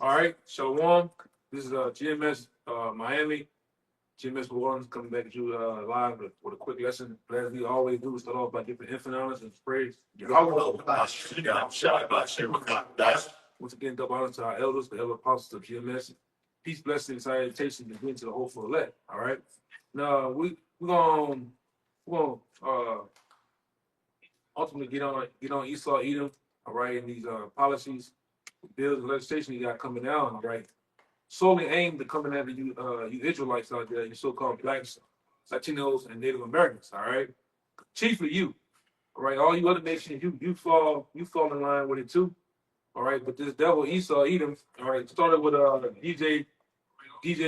All right, Shalom. This is GMS Miami. GMS New Orleans coming back to you live with a quick lesson. As we always do, we start off by giving infinite honors and praise. Once again, double honors to our elders, the elder apostles of GMS. Peace, blessing, and salutation to begin to the hopeful elect. All right. Now we're gonna ultimately get on Esau Edom. All right, and these policies, bills, and legislation you got coming down. All right, solely aimed at coming after you, you Israelites out there, you so-called blacks, Latinos, and Native Americans. All right, chiefly you. All right, all you other nations, you fall in line with it too. All right, but this devil Esau Edom, all right, started with DJ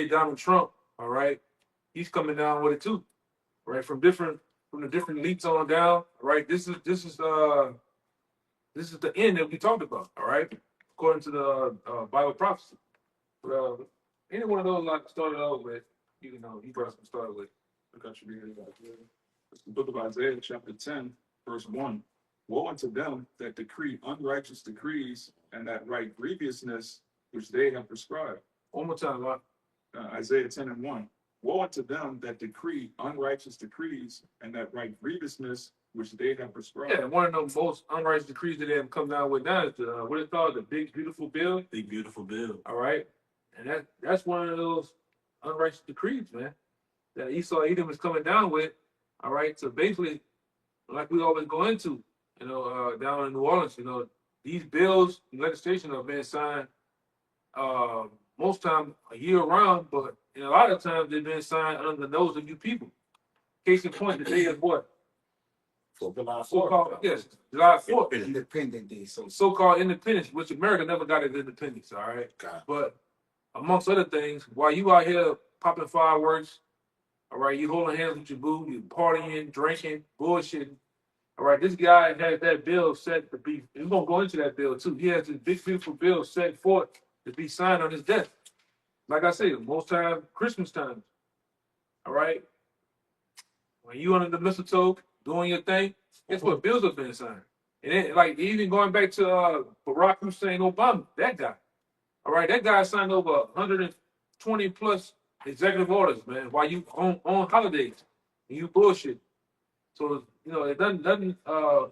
Donald Trump. All right, he's coming down with it too. All right, from the different elites on down. All right, this is the end that we talked about. All right, according to the Bible prophecy. Any one of those I started out with, you know, you brought some started with. I got you reading about here. It's the book of Isaiah, chapter 10, verse 1. Woe unto them that decree unrighteous decrees and that write grievousness which they have prescribed. One more time, Mark. Isaiah 10 and 1. Woe unto them that decree unrighteous decrees and that write grievousness which they have prescribed. Yeah, one of the most unrighteous decrees that they have come down with now is the what is it called, the Big Beautiful Bill. Big Beautiful Bill. All right, and that's one of those unrighteous decrees, man, that Esau Edom is coming down with. All right, so basically, like we always go into, you know, down in New Orleans, you know, these bills, legislation are being signed most time a year round, but in a lot of times they've been signed under the nose of you people. Case in point, today is what? July 4th. So-called, yes, July 4th. Independent Day. So-called independence, which America never got its independence, all right? God. But amongst other things, while you out here popping fireworks, all right, you holding hands with your boo, you partying, drinking, bullshitting, all right, this guy has that bill set to be, we're going to go into that bill too. He has this big, beautiful bill set forth to be signed on his desk. Like I say, most time, Christmas time, all right? When you under the mistletoe, doing your thing, guess what? Bills have been signed. And then, like, even going back to Barack Hussein Obama, that guy, all right, that guy signed over 120 plus executive orders, man, while you on holidays and you bullshit. So, you know, it doesn't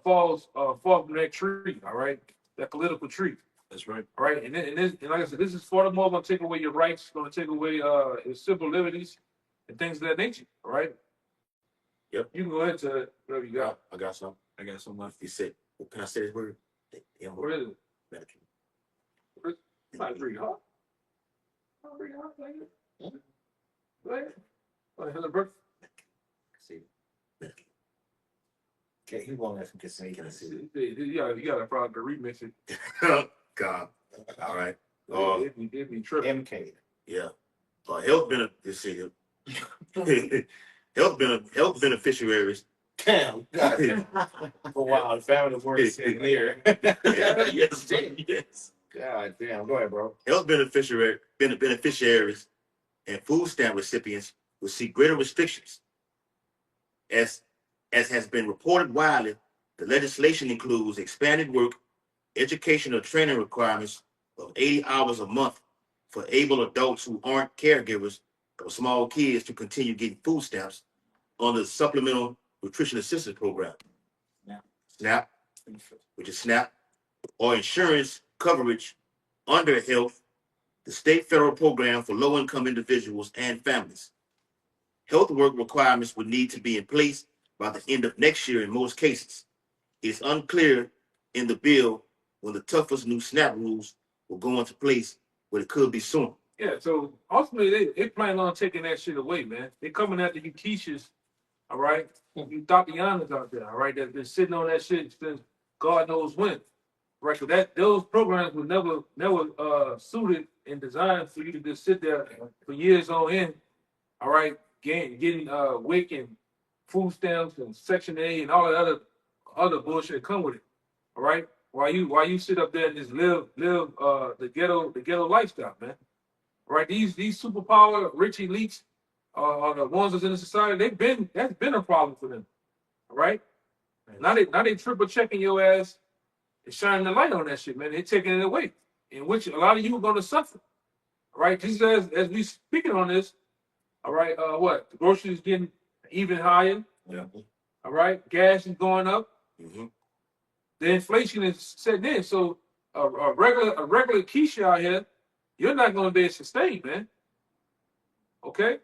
fall from that tree, all right, that political tree. That's right. All right, and like I said, this is furthermore going to take away your rights, going to take away your civil liberties and things of that nature. All right. Yep. You can go ahead to whatever you got. I got some. I got so much. He said, well, can I say this word? What is it? Medicaid. It's not very hard. Not very hard, like it. Go ahead. Hello, bro. See, Medicaid. Okay, he won't let him get say. Can I see it? You got to probably remix it. God. All right. It'd be tripping. MK. Yeah. Health benefits. Health beneficiaries. Damn. God. Oh, wow. The family works in there. Yes. God damn. Go ahead, bro. Health beneficiaries and food stamp recipients will see greater restrictions. As has been reported widely, the legislation includes expanded work, educational training requirements of 80 hours a month for able adults who aren't caregivers of small kids to continue getting food stamps on the Supplemental Nutrition Assistance Program. SNAP, which is SNAP, or insurance coverage under health, the state federal program for low-income individuals and families. Health work requirements would need to be in place by the end of next year in most cases. It's unclear in the bill when the toughest new SNAP rules will go into place, but it could be soon. Yeah, so ultimately they plan on taking that shit away, man. They coming after you Keishas, all right? You Tatianas out there, all right, that's been sitting on that shit since God knows when. Right, so those programs were never suited and designed for you to just sit there for years on end, all right, getting WIC and food stamps and Section A and all the other bullshit that come with it. All right? While you sit up there and just live the ghetto lifestyle, man. All right, these superpower rich elites are the ones that's in the society, that's been a problem for them. All right? Now they triple checking your ass and shining the light on that shit, man. They're taking it away. in which a lot of you are going to suffer. All right, just as we speaking on this, all right, what? The groceries getting even higher. Yeah. All right, gas is going up. Mm-hmm. The inflation is setting in. So a regular Keisha out here, you're not going to be able to sustain, man. Okay?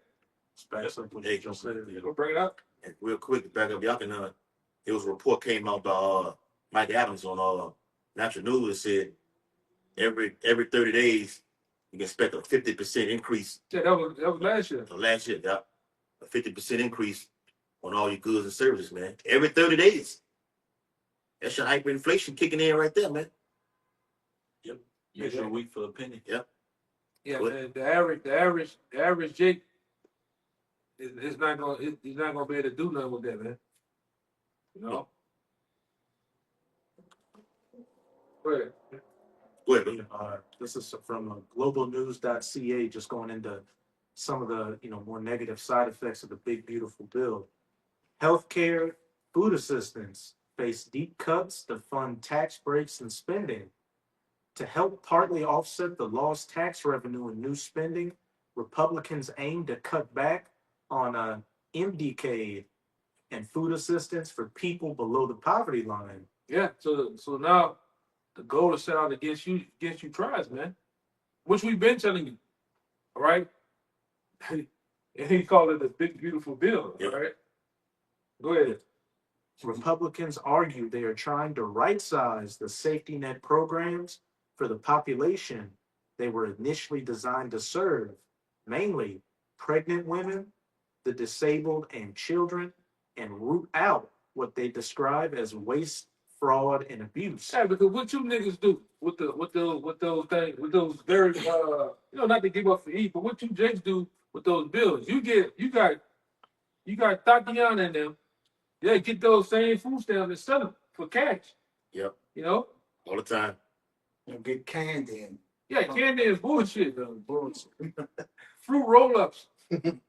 Hey, Go bring it up. and real quick, to back up, y'all can, there was a report came out by Mike Adams on Natural News that said every 30 days you can expect a 50% increase. Yeah, that was last year. Last year, yeah, a 50% increase on all your goods and services, man. Every 30 days. That's your hyperinflation kicking in right there, man. Yep. Use your week for a penny. Yep. Yeah, What? man, the average Jake is not gonna he's not gonna be able to do nothing with that, man. You know. Go ahead. Go ahead, man. This is from globalnews.ca, just going into some of the more negative side effects of the big beautiful bill. Healthcare, food assistance face deep cuts to fund tax breaks and spending. To help partly offset the lost tax revenue and new spending, Republicans aim to cut back on MDK and food assistance for people below the poverty line. Yeah, so now the goal is set out against you tribes, man. Which we've been telling you. All right? And he called it a big beautiful bill. Yeah. All right. Go ahead. Republicans argue they are trying to right-size the safety net programs for the population they were initially designed to serve, mainly pregnant women, the disabled, and children, and root out what they describe as waste, fraud, and abuse. Yeah, because what you niggas do with those things, with those very not to give up for E, but what you Jakes do with those bills, you got Tatiana in them. They get those same food stamps and sell them for cash. Yep. You know? All the time. Get candy and Yeah, candy is bullshit. Fruit roll-ups,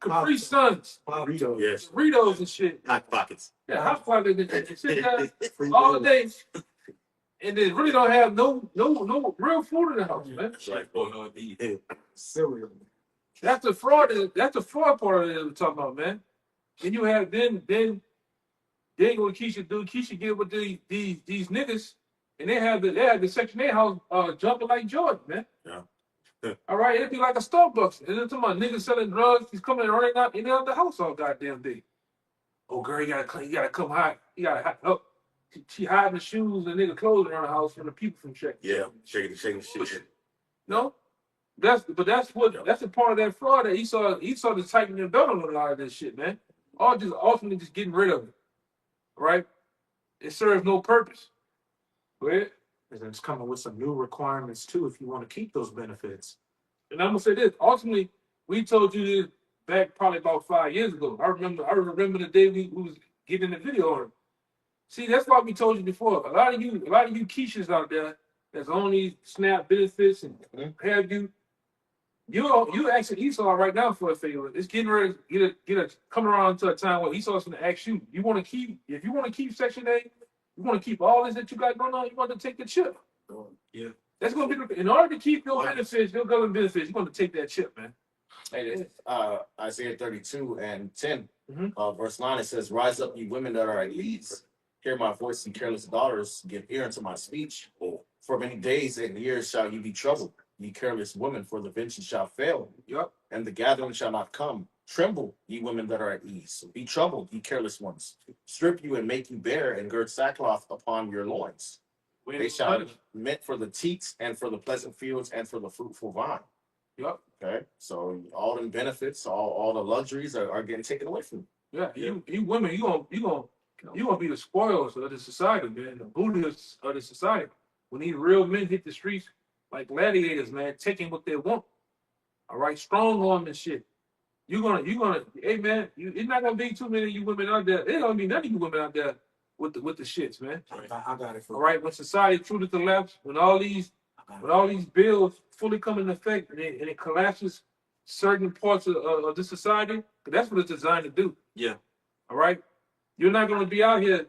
Capri Suns, Yes. Doritos and shit. Hot pockets. Yeah, hot pockets and shit all day. And they really don't have no real food in the house, man. That's right, Oh, boy. no, indeed. cereal. That's the fraud. That's the fraud part of it we're talking about, man. And you have then what Keisha do. Keisha get with these niggas, and they have the Section 8 house jumping like Jordan, man. Yeah. All right, it'd be like a Starbucks. And then talking about niggas selling drugs. He's coming and running out in the house all goddamn day. Oh, girl, you gotta come hide. You gotta help. She hiding the shoes and nigga clothes around the house from the people from checking. Yeah. Shaking shit. No, that's a part of that fraud that he saw the tightening the belt on a lot of this shit, man. All just ultimately just getting rid of it. Right? It serves no purpose. Go ahead. And it's coming with some new requirements too if you want to keep those benefits. And I'm gonna say this. Ultimately, we told you this back probably about 5 years ago. I remember the day we was getting the video on it. See, that's why we told you before. A lot of you Keishas out there that's on these SNAP benefits and have you asking Esau right now for a favor. It's getting ready to get coming around to a time where Esau's gonna ask you. If you want to keep Section 8, you want to keep all this that you got going on, you want to take the chip. Yeah. That's gonna be in order to keep your benefits, your government benefits, you're gonna take that chip, man. Hey, this, Isaiah 32 and 10, Mhm. verse 9, it says, "Rise up, ye women that are at ease. Hear my voice, ye careless daughters. Give ear unto my speech. For many days and years shall ye be troubled, ye careless women, for the vengeance shall fail, Yup. and the gathering shall not come. Tremble, ye women that are at ease. Be troubled, ye careless ones. Strip you and make you bare, and gird sackcloth upon your loins. They shall be meant for the teats, and for the pleasant fields, and for the fruitful vine." Yup. Okay, so all the benefits, all the luxuries are getting taken away from you. Yeah. You women, you gonna be the spoils of the society, man. The Buddhists of the society. When these real men hit the streets like gladiators, man, taking what they want. All right, strong arm and shit. You're gonna, hey man, it's not gonna be too many of you women out there. There's gonna be none of you women out there with the shits, man. I got it. All right, when society true to the left, when all these bills fully come into effect and it collapses certain parts of the society, that's what it's designed to do. Yeah. All right, you're not gonna be out here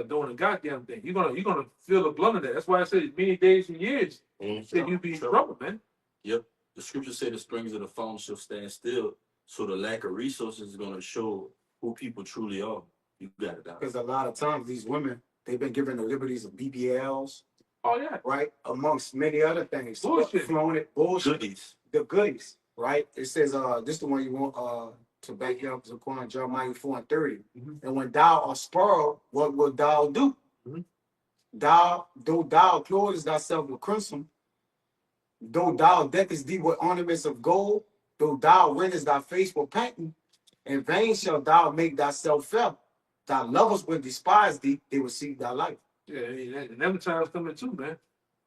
doing a goddamn thing. You're gonna feel the blunt of that. That's why I said many days and years that you be in trouble, man. Yep. The scripture say the springs of the fountain shall stand still. So the lack of resources is going to show who people truly are. You got it, Doc. Because a lot of times these women, they've been given the liberties of BBLs, Oh yeah. right? Amongst many other things. Bullshit. Flowing it, bullshit. Goodies. The goodies, right? It says, this is the one you want to back you up, is according to Jeremiah 4:30. Mhm. And when thou art spoiled, what will thou do? Mhm. Though thou clothes thyself with crimson, though thou deckest thee with ornaments of gold, though thou rendest thy face with painting, in vain shalt thou make thyself felt. Thy lovers will despise thee, they will seek thy life. Yeah, and them times coming too, man.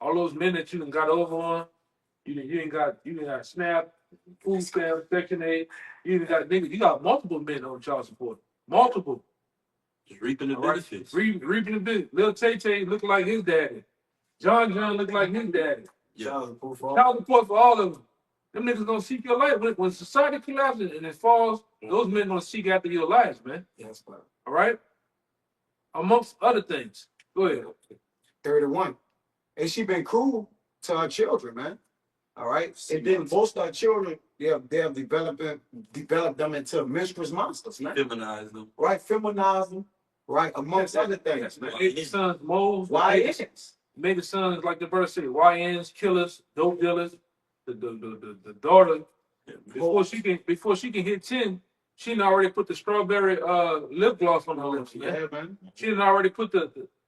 All those men that you done got over on, you didn't got SNAP, food stamp, Section 8. You done got niggas. You got multiple men on child support. Multiple. Just reaping the All right? benefits. Reaping the business. Lil Tay look like his daddy. John look like his daddy. Yeah. Child support for all. Child support for all of them. Them niggas gonna seek your life. When society collapses and it falls, those men gonna seek after your lives, man. Yes, bro. All right? Amongst other things. Go ahead. 31. And she been cruel to her children, man. All right. And then most of our children, they have developed them into mistress monsters, man. Feminize them. Right? Feminize them, right? Amongst other things, man. Made the sons moles. Why is? Made the sons, like the verse said, YNs, killers, dope dealers. The daughter, before she can hit 10, she done already put the strawberry lip gloss on her lips, man. Yeah, man. She done already put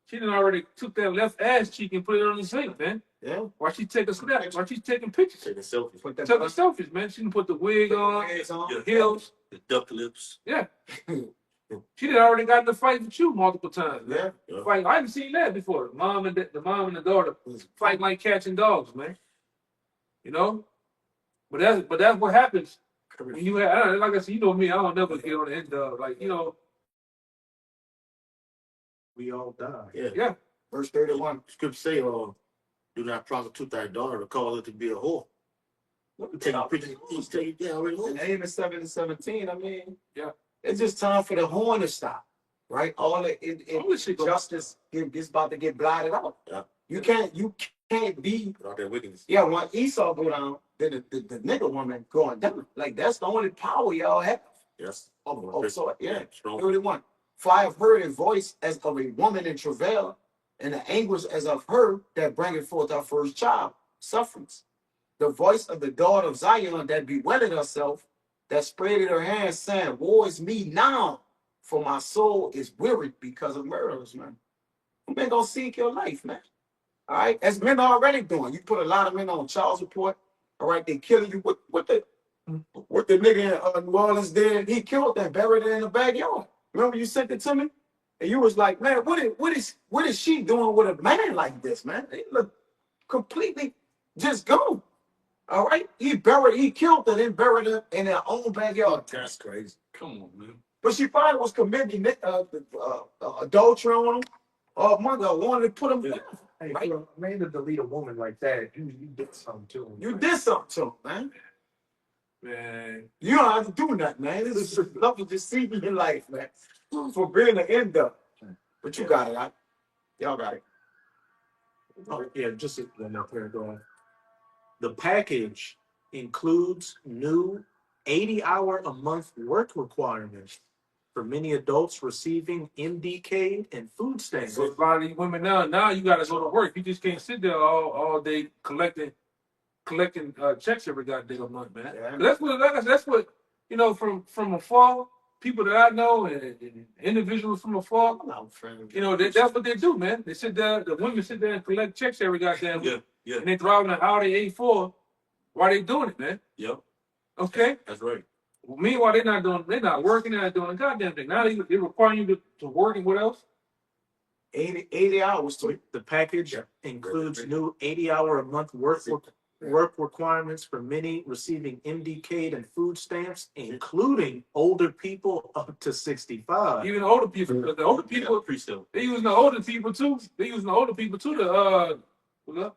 she done already took that left ass cheek and put it on the sink, man. Yeah. While she take a snap, while she's taking pictures. Taking selfies. Put that Taking selfies, man. She done put the wig on, the heels. The duck lips. Yeah. She done already got in the fight with you multiple times, man. Yeah. Fight. I haven't seen that before. The mom and the daughter fighting like cats and dogs, man. You know? But that's what happens when you have, like I said, you know me, I don't never get on the end of, like, you know. We all die. Yeah. Verse 31. Scripture say, do not prostitute thy daughter to call her to be a whore. Take a picture. He's taking yeah, already And whore. even 7 and 17, I mean, Yeah. it's just time for the horn to stop, right? All the All this shit justice is about to get blotted out. Yeah. You can't be, Without that wickedness. yeah, when Esau go down, then the nigga woman going down. Like, that's the only power y'all have. Yes. So, yeah. Strong. 31. For I have heard a voice as of a woman in travail, and the anguish as of her that bringeth forth her first child, sufferings. The voice of the daughter of Zion that bewailed herself, that spreaded her hands, saying, woe is me now, for my soul is wearied because of murderers, man. Men gonna seek your life, man. All right, as men are already doing. You put a lot of men on child support. All right, they killing you. What the nigga in New Orleans did? He killed that, buried it in the backyard. Remember you sent it to me, and you was like, man, what is she doing with a man like this, man? He look completely just gone. All right, he killed her, then buried her in their own backyard. That's crazy. Come on, man. But she probably was committing adultery on him. Or mother wanted to put him down. Hey, Right. for a man to delete a woman like that, you did something to him. You did something to him, man. Man. You don't have to do nothing, man. This is just love to just see me in life, man. For being the end up. But you got it, right? Y'all got it. Oh, yeah, just one more paragraph. The package includes new 80-hour-a-month work requirements for many adults receiving MDK and food stamps. So a lot of these women now you gotta go to work. You just can't sit there all day collecting checks every goddamn month, man. Yeah. That's what you know from afar. People that I know and individuals from afar, you know, that's what they do, man. They sit there. The women sit there and collect checks every goddamn week, Yeah. and they driving an Audi A4 while they doing it, man. Yep. Okay. That's right. Well, meanwhile, they're not working, they're not doing a goddamn thing. Now they require you to work and what else? 80 hours to The package includes new 80-hour-a-month work requirements for many receiving MDK and food stamps, including older people up to 65. Even the older people, because the older people, Pre-sale. they using the older people too. They using the older people too to what's up?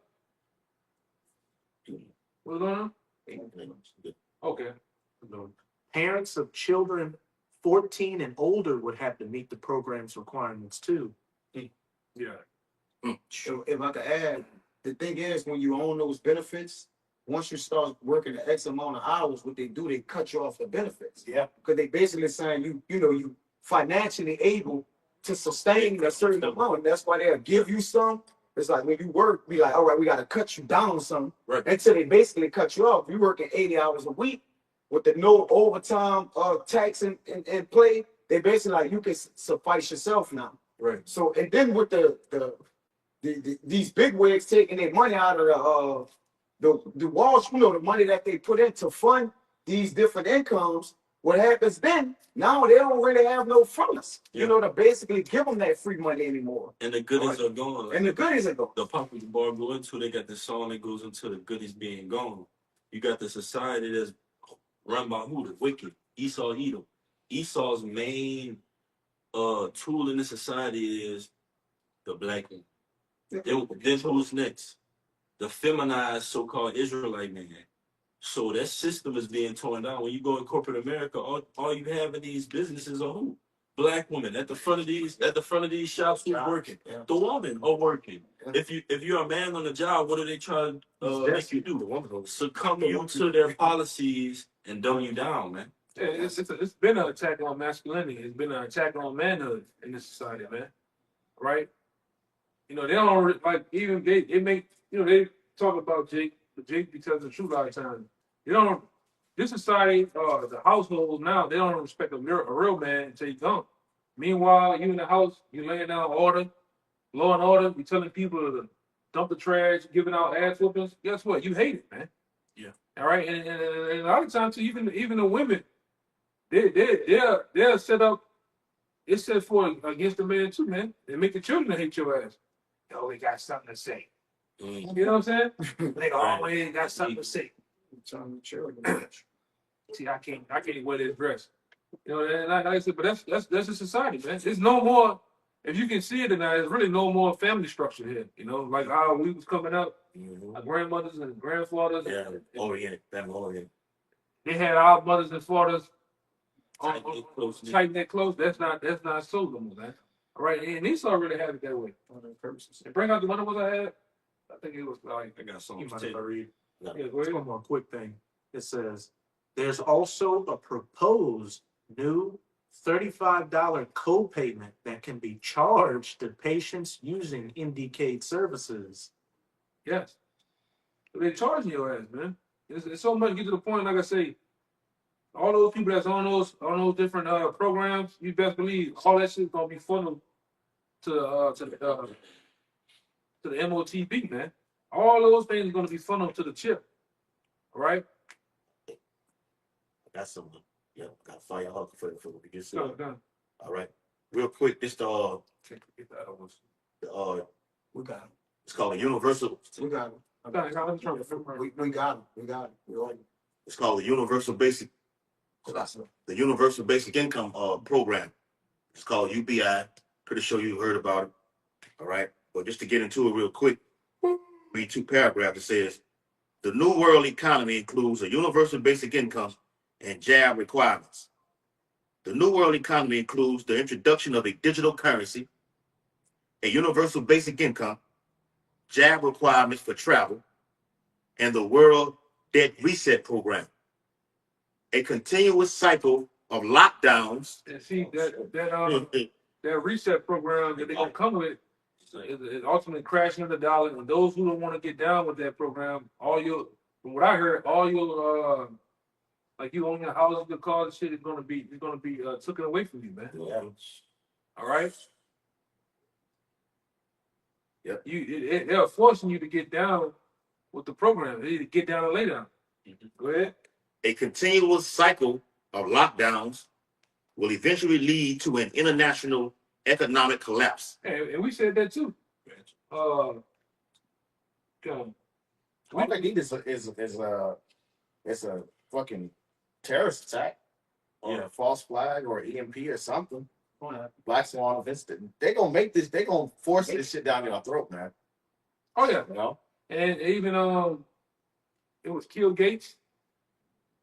What's going on? Okay. Parents of children 14 and older would have to meet the program's requirements too. Yeah. If I could add, the thing is, when you own those benefits, once you start working the X amount of hours, what they do, they cut you off the benefits. Yeah. Because they basically saying you financially able to sustain a certain amount. And that's why they'll give you some. It's like when you work, be like, all right, we got to cut you down some. Right. Until they basically cut you off. You working 80 hours a week with the no overtime tax in play. They basically like you can suffice yourself now. Right. So and then with these big wigs taking their money out of the walls, the money that they put in to fund these different incomes. What happens then? Now they don't really have no funds, to basically give them that free money anymore. And the goodies are gone. Like, And the goodies are gone. the popular bar go into, they got this song that goes into the goodies being gone. You got the society that's run by who? The wicked. Esau Edom. Esau's main tool in the society is the black man. Then who's next? The feminized so-called Israelite man. So that system is being torn down. When you go in corporate America, all you have in these businesses are who? Black women at the front of these shops. Who's working? Yeah. The women are working. If you're a man on the job, what are they trying to make you do? Succumb you to their policies and dumb you down, man. Yeah, it's been an attack on masculinity. It's been an attack on manhood in this society, man. Right? They don't like even they make they talk about Jake, but Jake be telling the truth a lot of times. This society, the household now, they don't respect a real man until you don't. Meanwhile, you in the house, you laying down order, law and order, you telling people to dump the trash, giving out ass whoopings. Guess what? You hate it, man. Yeah. All right, and a lot of times too, even the women, they're set up. It's set for against the man too, man. They make the children hate your ass. Oh, they got something to say. Mm. You know what I'm saying? They always got something to say. See, I can't wear this dress. And like I said, but that's a society, man. There's no more. If you can see it tonight, there's really no more family structure here. Like how we was coming up, our grandmothers and grandfathers. Yeah, Orient, family Orient. They had our mothers and fathers Tight knit close. That's not so no more, man. All right, and Esau really had it that way. And bring out the one that I had. I think it was like I got You something mind to if I tell you. read? yeah, go Just ahead. one more quick thing. It says, there's also a proposed new $35 co-payment that can be charged to patients using Indicaid services. Yes. They're charging your ass, man. It's so much get to the point, like I say, all those people that's on those different programs, you best believe all that shit's gonna be funneled to the MOTB, man. All those things are gonna be funneled to the chip. All right? Got some. Yeah, got fire hawk for what we just said. Done. All right, real quick. This Can't forget that almost. We got him. it's called a universal. We got him. Done. I'm trying to We got him. We got him. We all- It's called the universal basic. The universal basic income program. It's called UBI. Pretty sure you heard about it. All right, but just to get into it real quick, read 2 paragraphs. It says the new world economy includes a universal basic income and job requirements. The new world economy includes the introduction of a digital currency, a universal basic income, job requirements for travel, and the world debt reset program. A continuous cycle of lockdowns. And see that reset program that they're gonna come with is ultimately crashing the dollar. And those who don't want to get down with that program, from what I heard, all your like you own your house, your car, shit is gonna be taken away from you, man. Yeah. All right. Yep. They're forcing you to get down with the program. They need to get down and lay down. Go ahead. A continuous cycle of lockdowns will eventually lead to an international economic collapse. And we said that too. All they need is a fucking terrorist attack or a false flag or EMP or something. Black Swan events. They gonna make this. They gonna force this shit down your throat, man. Oh yeah. You know. And even it was Kill Gates.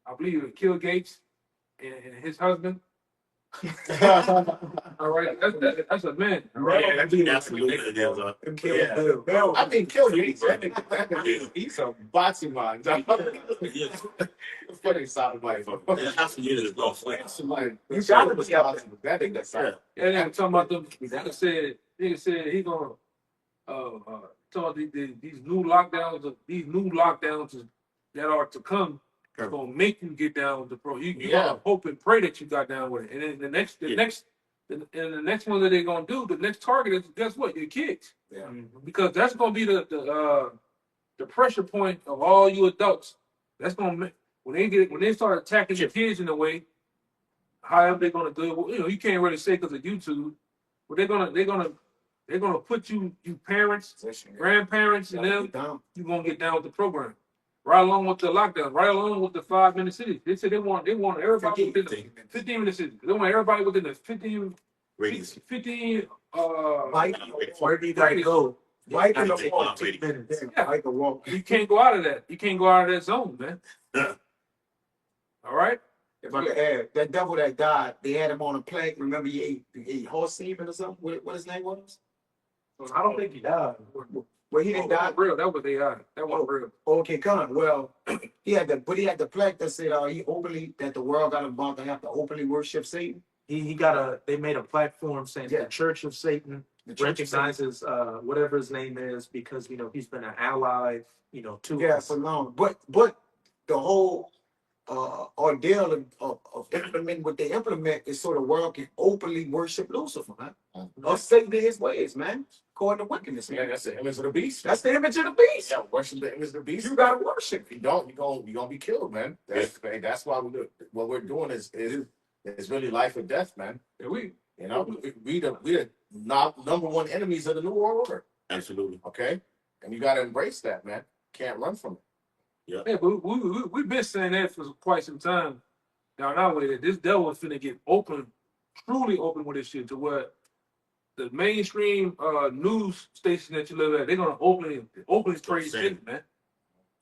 I believe it was Kill Gates and his husband. All right, that's a man. All Yeah, right. absolutely. It is, yeah. Bill. I mean, kill you. He's a boxing man. Yeah, Funny sound like yeah, half a unit is not flat. you gotta be out that thing that's Yeah. Yeah, they talking about them. Nigga said he gonna talking about these new lockdowns. These new lockdowns that are to come. It's gonna make you get down with the pro. You gotta hope and pray that you got down with it. And then the next one that they're gonna do, the next target is guess what? Your kids. Yeah. Because that's gonna be the pressure point of all you adults. That's gonna make when they start attacking your kids in a way, however they're gonna do it. Well, you can't really say because of YouTube, but they're gonna put you parents, grandparents, and them. You're gonna get down with the program. Right along with the lockdown, right along with the 5-minute cities. They said they want everybody within the 15-minute cities. They want everybody within the 15 Radius. 15 Mike, Where do you gotta go? Mike in the Take walk. off, lady. Minutes. Yeah. Mike can walk. you can't go out of that. You can't go out of that zone, man. Yeah. All right? If I could add, that devil that died, they had him on a plague. Remember he ate horse semen or something? What his name was? I don't think he died. Well, he didn't die. That was real. That was AI. That was real. Okay, come on. Well, he had the plaque that said that the world got about to have to openly worship Satan. They made a platform saying Yeah. the Church of Satan The Church of Satan. recognizes whatever his name is because he's been an ally to Yeah, us. for long. But the whole ordeal of implementing what they implement is so the world can openly worship Lucifer, man. Of Satan and his ways, man. According to wickedness, Yeah, man. that's the image of the beast. That's the image of the beast. Yeah, worship the image of the beast. You gotta worship. If you don't, you're gonna be killed, man. That's why what we're doing is really life or death, man. Yeah, we We the number one enemies of the New World Order. Absolutely. Okay, and you gotta embrace that, man. Can't run from it. yeah, but we've been saying that for quite some time. Now way that this devil is finna get open, truly open with this shit to where the mainstream news station that you live at, they're gonna openly trade shit, man.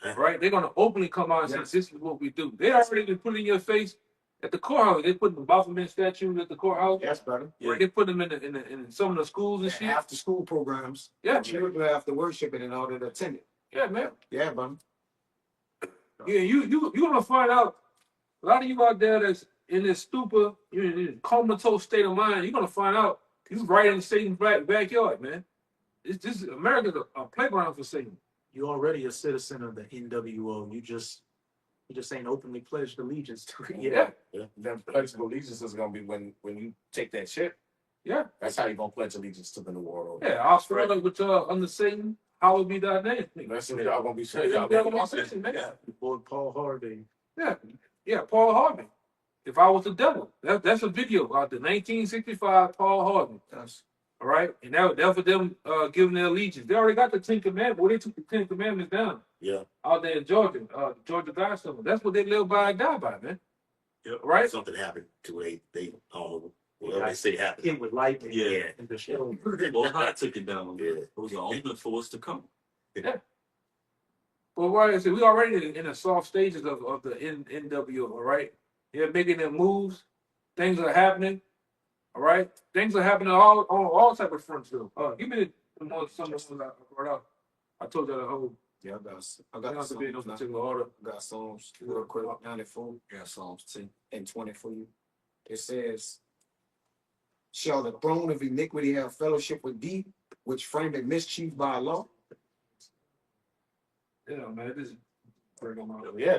Yeah. Right? They're gonna openly come out and say, this is what we do. They already been put in your face at the courthouse. They put the Baphomet statues at the courthouse. Yes, brother. Right? They put them in some of the schools and shit. After school programs. Yeah. Children have to worship it in order to attend it. Yeah, man. Yeah, brother. Yeah, you gonna find out a lot of you out there that's in this stupor, you're in a comatose state of mind. You're gonna find out you right in Satan's backyard, man. This America's a playground for Satan. You're already a citizen of the NWO. You just ain't openly pledged allegiance to it yet. Yeah, Then pledge of allegiance is gonna be when you take that shit. yeah, That's how you're gonna pledge allegiance to the New World Order. yeah. I'll swear up with under Satan. Hallowed be thy name. That's what y'all gonna be Yeah, saying. y'all gonna be Satan, man. Your boy Paul Harvey. Yeah, Paul Harvey. If I was the devil, that's a video out there, 1965, Paul Harvey. Yes. All right, and that for them giving their allegiance. They already got the 10 Commandments. Well, they took the 10 Commandments down. Yeah. Out there in Georgia, Georgia Guidestones. That's what they live by and die by, man. Yeah. Right? Something happened to they whatever they say happened. Hit with lightning. Yeah. And the show. Well, I took it down. Yeah. It was an omen for what's to come. Well, right, I said we already in the soft stages of the NWO. All right, they're making their moves. Things are happening. All right, things are happening on all type of fronts. Though, give me some of the ones I brought out. I told you the whole. Yeah, I Not got to be in no Psalms, particular order. got Psalms real quick, 94. Got Psalms 10 and 20 for you. It says, shall the throne of iniquity have fellowship with thee, which framed a mischief by law? Yeah, man, this is bring them out. Yeah,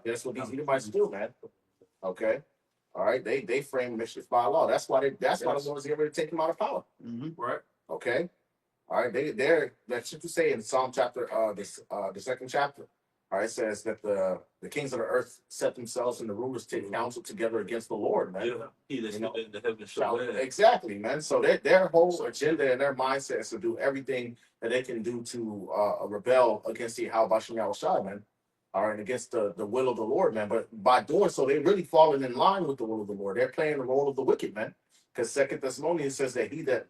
that's what these Edomites do, man. Okay. All right. They frame mischief by law. That's why the Lord's getting ready to take them out of power. Right. Okay. All right. That's what you say in Psalm chapter the second chapter. All right, it says that the kings of the earth set themselves and the rulers take counsel together against the Lord, man. Yeah, he that You know, stood in the heaven shall land. Exactly, man. So their whole agenda and their mindset is to do everything that they can do to rebel against the Yahweh Shem Yahushua, man. All right, against the will of the Lord, man. But by doing so, they really falling in line with the will of the Lord. They're playing the role of the wicked, man. Because 2 Thessalonians says that he that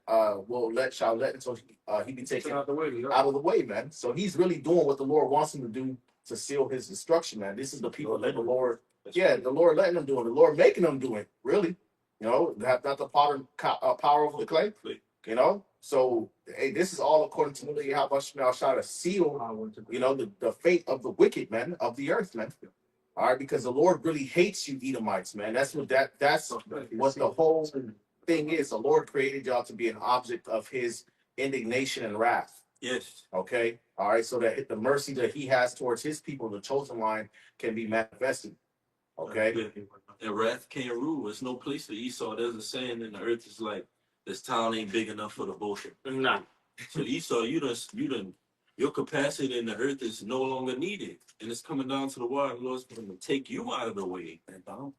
shall let until he be taken Out the way. Yeah. out of the way, man. So he's really doing what the Lord wants him to do to seal his destruction, man. This is the people that the Lord, the Lord letting them do it, the Lord making them do it, really. You know, not the power of the clay. You know, so hey, this is all according to how much now shot to seal. You know, the fate of the wicked man of the earth, man. All right, because the Lord really hates you, Edomites, man. That's what what the whole thing is. The Lord created y'all to be an object of His indignation and wrath. Yes. Okay, all right, so that the mercy that He has towards His people, the chosen line, can be manifested. Okay. Yeah. And wrath can't rule. There's no place for Esau. There's a saying in the earth is like, this town ain't big enough for the bullshit. Nah. So Esau, your capacity in the earth is no longer needed. And it's coming down to the wire. The Lord's going to take you out of the way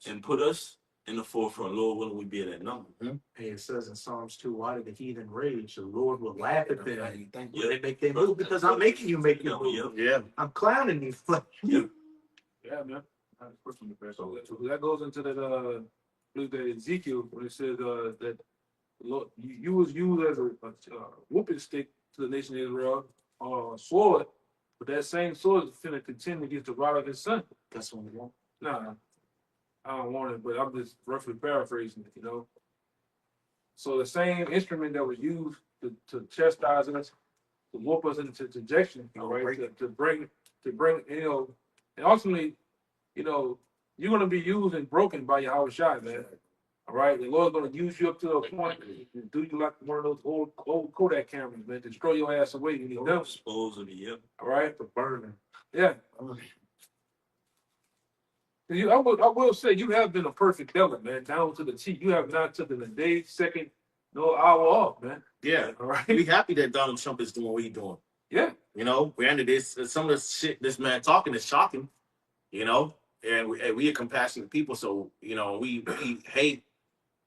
and put us in the forefront. Lord, when we be at that number. Hey, it says in Psalms 2, why did the heathen rage? The Lord will laugh at them. Yeah. They make their move because I'm making you make your move. Yeah. I'm clowning you. Yeah, man. So that goes into that Ezekiel when it says that Lord, you was used as a whooping stick to the nation of Israel, sword, but that same sword is finna contend against the rod of his son. That's what we want. Nah, I don't want it, but I'm just roughly paraphrasing it, you know. So the same instrument that was used to chastise us, to whoop us into dejection, all right, to bring, you know, and ultimately, you know, you're gonna be used and broken by Yahweh Shai, man. All right, the Lord's gonna use you up to a point and do you like one of those old Kodak cameras, man, destroy your ass away when you're done. Supposedly, yep. All right, For burning. yeah. I will say you have been a perfect devil, man, down to the T. You have not taken a day, second, no hour off, man. Yeah. All right. We happy that Donald Trump is doing what he's doing. Yeah. You know, granted, some of the shit this man talking is shocking. You know, and we are compassionate people, so you know we hate.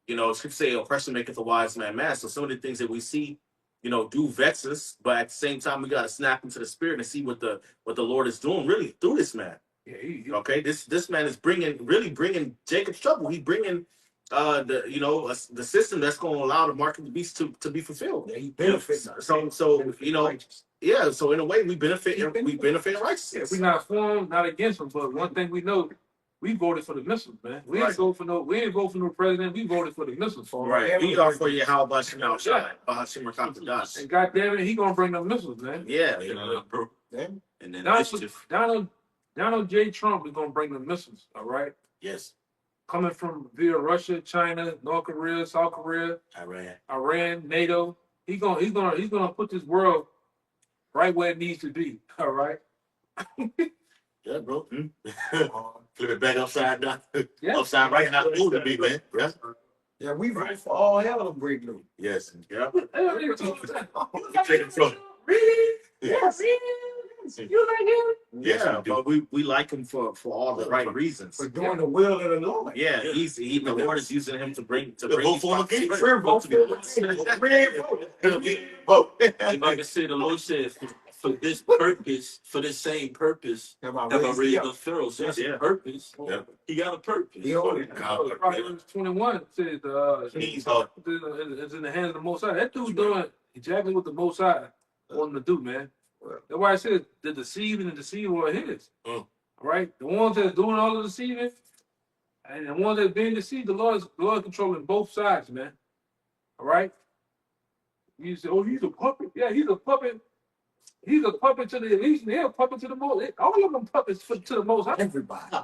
You know, scripture say oppression maketh a wise man mad. So some of the things that we see, you know, do vex us, but at the same time we gotta snap into the spirit and see what the Lord is doing really through this man. Yeah. Okay, this man is really bringing Jacob's trouble. He's bringing the system that's going to allow the mark of the beast to be fulfilled. Yeah, he benefits. So you know, yeah. So in a way, we benefit in righteousness. Yeah, we're not for him, not against him, but one thing we know, we voted for the missiles, man. We didn't vote for no president. We voted for the missiles. Right. We are for you. How about you now? And God damn it, he gonna bring the missiles, man. Yeah. And then Donald J. Trump is gonna bring the missiles. All right. Yes. Coming from via Russia, China, North Korea, South Korea, Iran, NATO. He's gonna put this world right where it needs to be. All right. Yeah, bro. Flip it back upside down. Yeah. Upside right now. It would be, man. Yeah. Yeah, we vote for all hell to break loose. Yes. Yeah. Really? Take it from. Yes. You like him? Yes, Yeah, we do. but we like him for all the right reasons. For doing the will of the Lord. Yeah, the Lord is using him to bring Vote for him again. We're voting for Vote. And like I said, the Lord said, for this purpose, for this same purpose, have I raised up Pharaoh. So that's a purpose. Yeah. He got a purpose. Proverbs 21 says, it's in the hands of the Most High. That dude's doing exactly what the Most High wanted him to do, man. That's why I said the deceiving and deceiver are his. All right? The ones that's doing all the deceiving and the ones that's being deceived, the Lord is controlling both sides, man. All right? You say, oh, he's a puppet. Yeah, he's a puppet. He's a puppet to the elite, and they're a puppet to the most. All of them puppets to the Most High. everybody.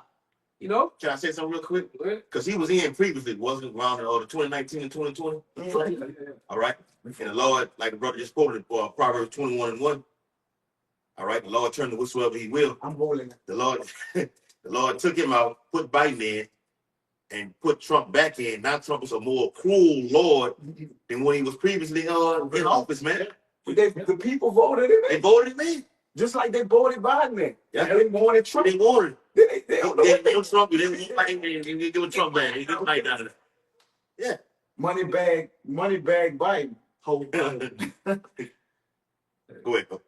You know? Can I say something real quick? Because he was in previously, wasn't around the 2019 and 2020. All right. And the Lord, like the brother just quoted, Proverbs 21:1. All right. The Lord turned to whatsoever he will. I'm holding it. The Lord took him out, put Biden in, and put Trump back in. Now Trump is a more cruel Lord than when he was previously in office, man. The people voted him They in. voted him in. Just like they voted Biden in. Yeah. They wanted Trump. They wanted. They don't know what They Trump. They didn't like him. They didn't give Trump back. They didn't like that. Yeah. money bag Biden. Go ahead, bro.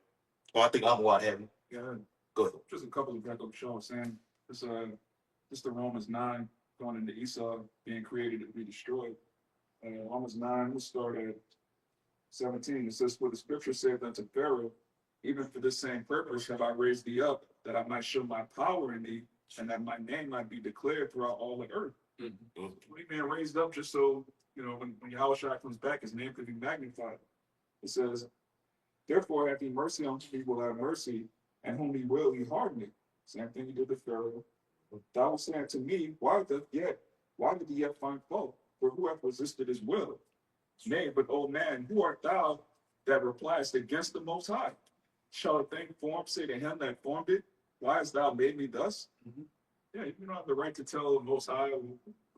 Oh, I think I'm what having. Yeah, Go ahead. just a couple of back up Sean saying this the Romans 9 going into Esau being created to be destroyed. Romans 9, we'll start at 17. It says, for the scripture saith unto Pharaoh, even for this same purpose have I raised thee up, that I might show my power in thee, and that my name might be declared throughout all the earth. When a man raised up just so, when Yahushua comes back, his name could be magnified. It says, therefore, have he mercy on whom he will have mercy, and whom he will, he harden it. Same thing he did to Pharaoh. Thou was saying to me, why did he yet find fault? For who hath resisted his will? Nay, but O man, who art thou that repliest against the Most High? Shall a thing formed say to him that formed it, why hast thou made me thus? Yeah, you don't have the right to tell the Most High,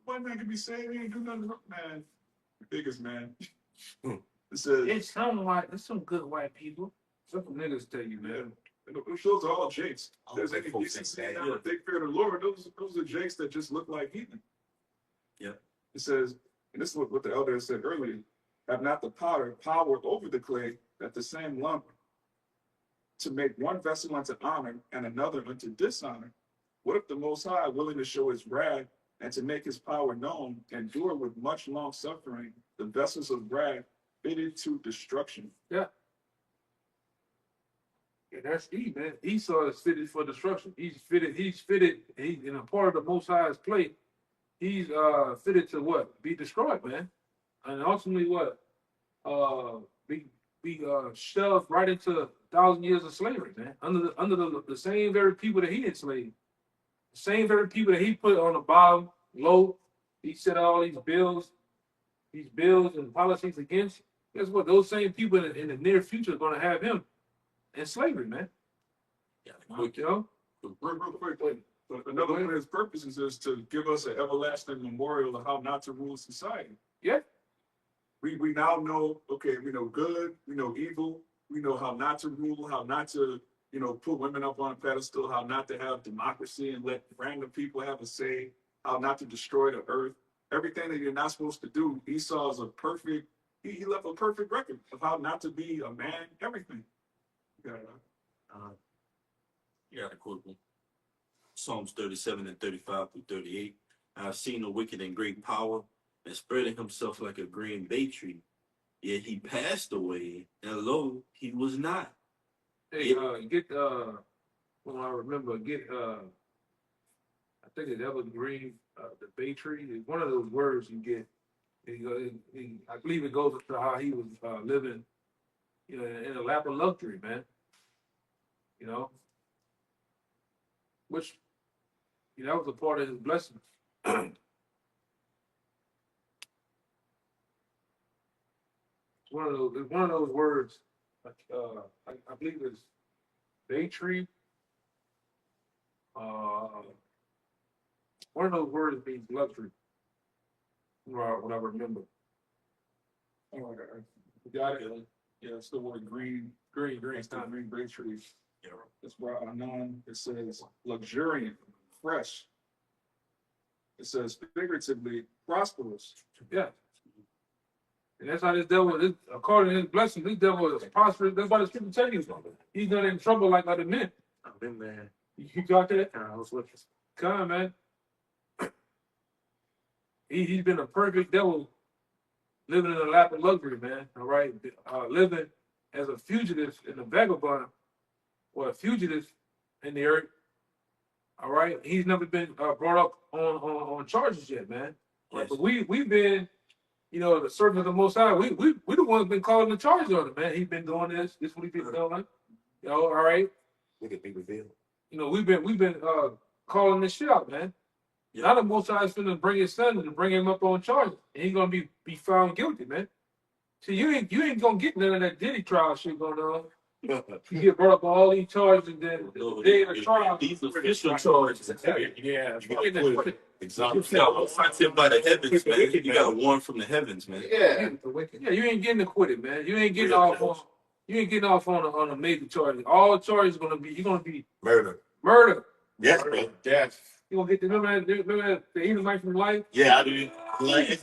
one man can be saved, he ain't do nothing wrong, man. The biggest man. It says, It's some white, it's some good white people. Some niggas tell you, man. those are all jakes. All There's white any folks decency think in that, them, if they fear the Lord, those are jakes that just look like heathen. Yeah. It says, and this is what the elder said earlier, have not the power over the clay, that the same lump to make one vessel unto honor and another unto dishonor. What if the Most High, willing to show his wrath and to make his power known, endure with much long suffering the vessels of wrath fitted to destruction? Yeah, that's Eve, man. Esau is fitted for destruction. He's fitted, he's in a part of the Most High's plate. He's fitted to what? Be destroyed, man. And ultimately what? Be shoved right into 1,000 years of slavery, man. Under the same very people that he enslaved. The same very people that he put on the bottom, low. He set all these bills and policies against. Guess what? Those same people in the near future are gonna have him in slavery, man. Yeah, You know? Real quick, another one of his purposes is to give us an everlasting memorial of how not to rule society. Yeah. We now know, okay, we know good, we know evil, we know how not to rule, how not to, put women up on a pedestal, how not to have democracy and let random people have a say, how not to destroy the earth. Everything that you're not supposed to do, Esau is he left a perfect record of how not to be a man, everything. Yeah. Yeah, I quote one. Psalms 37 and 35 through 38. I have seen the wicked in great power and spreading himself like a green bay tree. Yet he passed away, and lo, he was not. Hey, get well, I remember I think it's evergreen, the bay tree. It's one of those words you get. I believe it goes to how he was living, in a lap of luxury, man. Which, that was a part of his blessing. It's one of those words. I believe it's bay tree. One of those words means luxury. What I remember. Oh, you got it. Yeah, it's the word green. Green, It's the green bay tree. Yeah. That's why Anon, it says luxuriant, fresh. It says figuratively prosperous. Yeah. And that's how this devil is, according to his blessing, this devil is prosperous. That's why the scripture tells you something. He's not in trouble like other men. I've been there. You got that? I was looking. Come on, man. He's been a perfect devil living in a lap of luxury, man. All right. Living as a fugitive and a vagabond or a fugitive in the earth. All right. He's never been brought up on charges yet, man. Right? Yes. But we've been, the servant of the Most High. We the ones been calling the charges on him, man. He's been doing this. This is what he's been doing. All right. We could be revealed. We've been calling this shit out, man. Yeah. Now the Most High is finna bring his son and bring him up on charges, and he's gonna be found guilty, man. See, you ain't gonna get none of that Diddy trial shit going on. You get brought up on all these charges, and then the day of the trial, These official charges. Yeah. Exactly. You got sent by the heavens, man. You got a warrant from the heavens, man. Yeah. Yeah, you ain't getting acquitted, man. You ain't getting off on a major charge. All charges you're gonna be murder. Yes, bro. Death. You gonna get remember that the Edomite from life Yeah, I do. Like,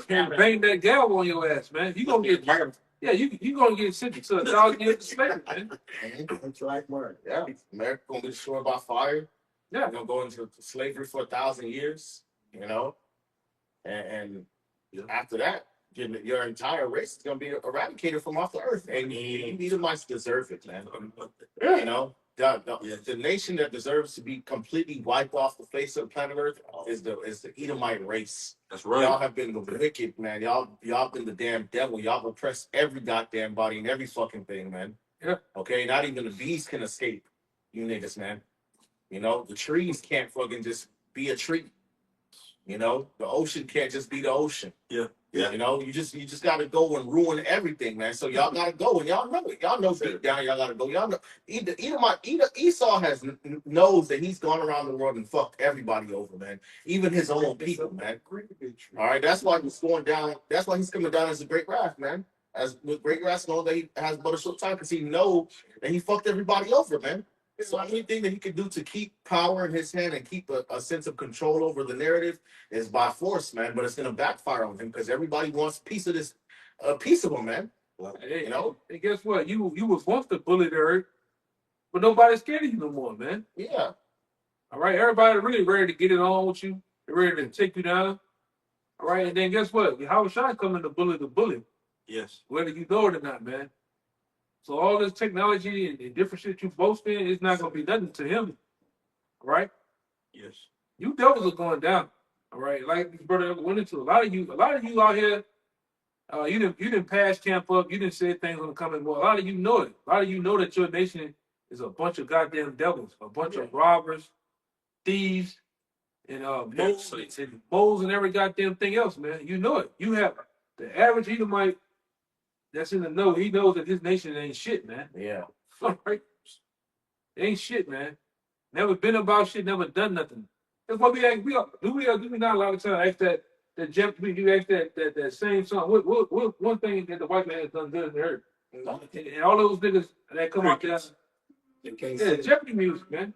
and bang that gavel on your ass, man. You gonna get murdered. Yeah, you gonna get sentenced to 1,000 years of slavery, man. It's like murder. Yeah. America gonna be destroyed by fire. Yeah. We're gonna go into slavery for 1,000 years, and after that, your entire race is gonna be eradicated from off the earth. And you Edomites deserve it, man. The nation that deserves to be completely wiped off the face of planet Earth is the Edomite race. That's Y'all right. have been the wicked, man. Y'all been the damn devil. Y'all oppressed every goddamn body and every fucking thing, man. Yeah. Okay, not even the bees can escape you niggas, man. You know, the trees can't fucking just be a tree. You know, the ocean can't just be the ocean. Yeah. Yeah. You know, you just gotta go and ruin everything, man. So y'all gotta go, and y'all know it. Y'all know deep down, y'all gotta go. Y'all know. Esau knows that he's gone around the world and fucked everybody over, man. Even his own people, man. All right, that's why he's going down. That's why he's coming down as a great wrath, man. As with great wrath, know that he has but a short time because he knows that he fucked everybody over, man. So anything that he can do to keep power in his hand and keep a sense of control over the narrative is by force, man. But it's gonna backfire on him because everybody wants a piece of this, a piece of him, man. Hey, You know? and guess what? You was once the bully of the earth, but nobody's scared of you no more, man. Yeah. All right, everybody really ready to get it on with you. They're ready to take you down. All right, and then guess what? Howard Shine coming to bully the bully, Yes. whether you know it or not, man. So all this technology and different shit you boasting is not gonna be nothing to him. All right? Yes. You devils are going down. All right, like this brother went into a lot of you out here. You didn't pass camp up. You didn't say things on the coming. Well, a lot of you know it. A lot of you know that your nation is a bunch of goddamn devils, a bunch of robbers, thieves, and moles and every goddamn thing else, man. You know it. You have the average Edomite that's in the know. He knows that his nation ain't shit, man. Yeah. All right, it ain't shit, man. Never been about shit. Never done nothing. That's why we ask. Do we not a lot of time ask that Jeff? You ask that same song. What one thing that the white man has done good in the earth? And all those niggas that come out there, yeah, Jeopardy music, man.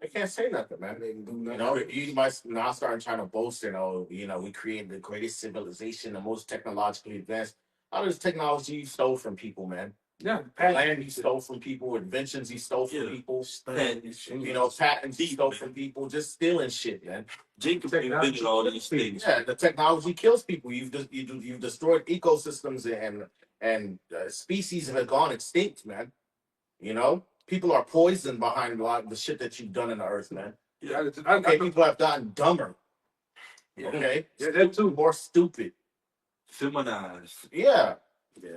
They can't say nothing, man. You know, you might now start trying to boast and we created the greatest civilization, the most technologically advanced. All this technology you stole from people, man. Yeah, Land you stole from people, inventions you stole from people, patents you stole from people, just stealing shit, man. Jacob invented all these things. Yeah, the technology kills people. You've destroyed ecosystems and species that have gone extinct, man. You know, people are poisoned behind a lot of the shit that you've done in the earth, man. Yeah, Okay, people have gotten dumber. Okay, yeah, that too. More stupid. Feminized. Yeah. Yeah.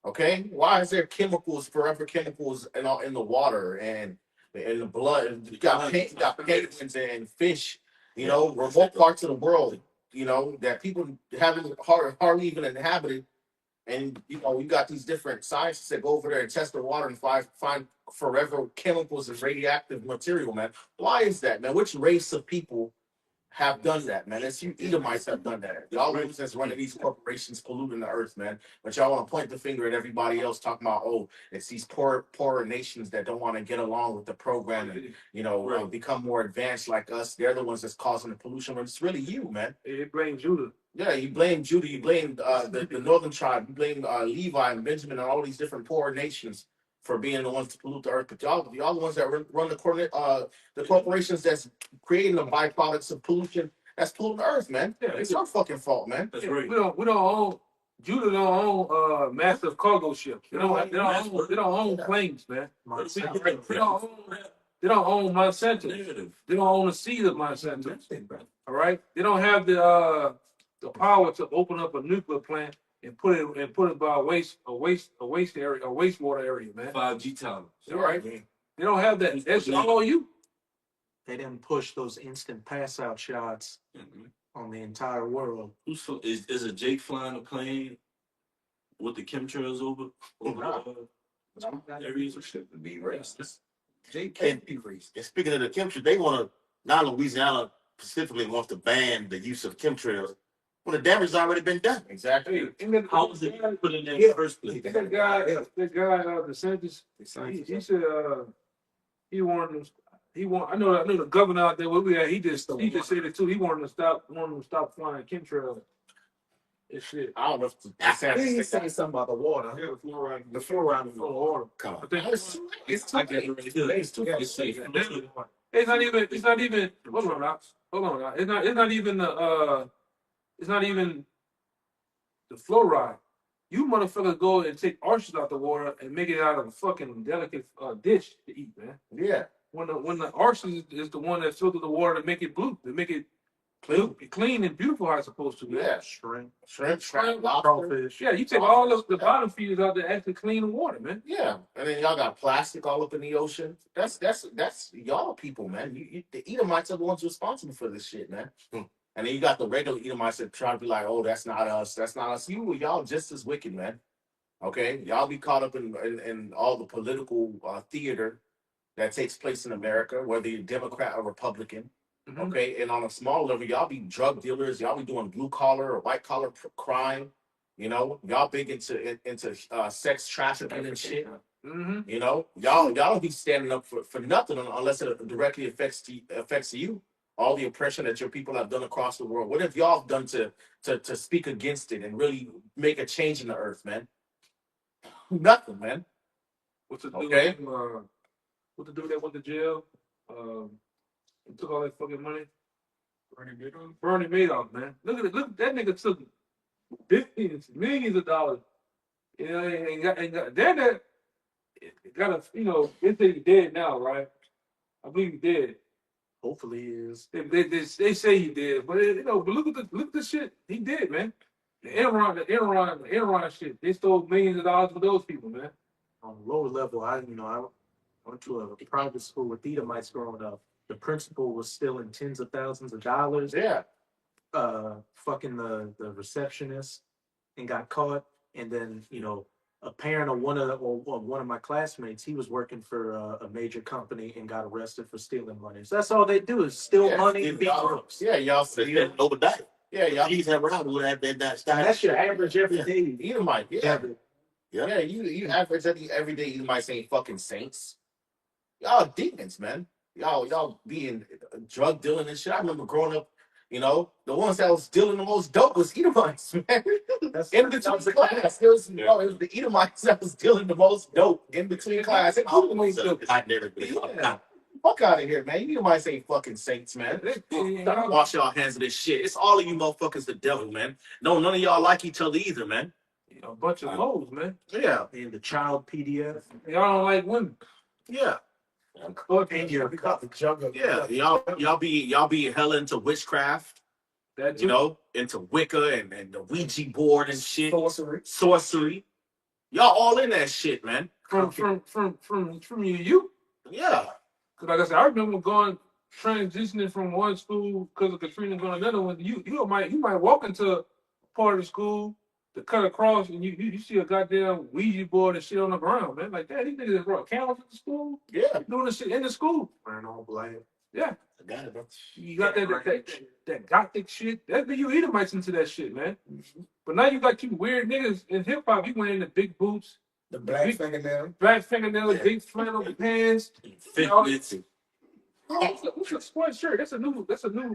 Okay, why is there chemicals, forever chemicals, in the water and in the blood? You got penguins and fish, you know, remote parts of the world, you know, that people haven't hardly even inhabited. And you know, you got these different scientists that go over there and test the water and find forever chemicals and radioactive material, man. Why is that, man? Which race of people have done that, man? It's you Edomites have done that. Y'all ones that's running these corporations polluting the earth, man. But y'all want to point the finger at everybody else, talking about, oh, it's these poorer nations that don't want to get along with the program and become more advanced like us. They're the ones that's causing the pollution. But it's really you, man. It blames Judah. Yeah, you blame Judah, you blame the northern tribe, you blame Levi and Benjamin and all these different poor nations for being the ones to pollute the earth. But y'all the ones that run the corporations that's creating the byproducts of pollution that's polluting the earth, man. Yeah, It's your fucking fault, man. That's right. We don't own. Judah don't own massive cargo ships. They don't own planes, man. They don't own Monsanto. They don't own the seed of Monsanto. All right. They don't have the power to open up a nuclear plant and put it by a wastewater area, man. 5G towers. All right. They don't have that. That's all on you. They didn't push those instant pass out shots on the entire world. Is a Jake flying a plane with the chemtrails over areas of shit? To be racist. Jake And, can't be racist. and speaking of the chemtrails, they want to, now Louisiana specifically wants to ban the use of chemtrails when the damage has already been done. Exactly. How was it put in there in the first place? That guy, DeSantis, he said he wanted to. I know the governor out there where we at. He just said it too. He wanted them to stop flying chemtrails. And shit. I don't know if He saying something about the water. Yeah, the fluoride. The fluoride in the water. Come on. I think It's too I get it right here. It's too It's safe. it's not even. Hold on now. It's not even the fluoride. You motherfuckers go and take oysters out the water and make it out of a fucking delicate dish to eat, man. Yeah. When the oysters is the one that filters the water to make it blue, to make it clean and beautiful how it's supposed to, man. Yeah. Shrimp, Shrimp, lobster. crawfish. Yeah, you take all of the bottom feeders out there actually clean the water, man. Yeah, and then y'all got plastic all up in the ocean. That's y'all people, man. The Edomites are the ones responsible for this shit, man. And then you got the regular Edomites that try to be like, oh, that's not us. That's not us. Y'all just as wicked, man. Okay, y'all be caught up in all the political theater that takes place in America, whether you're Democrat or Republican. Mhm. Okay, and on a small level, y'all be drug dealers. Y'all be doing blue collar or white collar crime. You know, y'all big into sex trafficking and shit. Mm-hmm. You know, y'all don't be standing up for nothing unless it directly affects you. All the oppression that your people have done across the world. What have y'all done to speak against it and really make a change in the earth, man? Nothing, man. What's the dude? Okay. What the dude that went to jail? And took all that fucking money. Bernie Madoff, man. Look that nigga took billions, millions of dollars. You know, and got that got a, you know, they say he's dead now, right? I believe he's dead. Hopefully, he is. They say he did, but you know, but look at the shit he did, man. The Enron shit. They stole millions of dollars from those people, man. On a lower level, I went to a private school with Edomites growing up. The principal was stealing tens of thousands of dollars. Yeah. Fucking the receptionist and got caught. And then, you know, a parent of one of my classmates, he was working for a major company and got arrested for stealing money. So that's all they do is steal money and beat crooks. Yeah, y'all They see. spent Obadiah. Yeah, y'all. These have around who have been that And style. that's your average every day. Edomite. Yeah. Yeah. Yeah, you average every day Edomites ain't fucking saints. Y'all demons, man. Y'all being drug dealing and shit. I remember growing up, you know, the ones that was dealing the most dope was Edomites, man. In between class, it was the Edomites that was dealing the most dope in between class. And I never been. Yeah. Fuck out of here, man. You Edomites ain't fucking saints, man. Don't wash y'all hands of this shit. It's all of you motherfuckers the devil, man. No, none of y'all like each other either, man. You know, a bunch of hoes, man. Yeah. And the child PDF. Y'all don't like women. Yeah. And your Yeah. Y'all be hella into witchcraft. That You know, into Wicca and the Ouija board and shit. Sorcery. Y'all all in that shit, man. from you. Yeah. Cause like I said, I remember transitioning from one school because of Katrina going to another one. You might walk into a part of the school to cut across and you see a goddamn Ouija board and shit on the ground, man. Like that, these niggas brought candles at the school, Yeah. doing this shit in the school. wearing all black. Yeah, I got it, bro. you got that gothic shit. That's you Edomites into that shit, man. But now you got you weird niggas in hip hop. You went in the big boots, The black fingernail. big flannel pants. Fitness. What's a square shirt? That's a new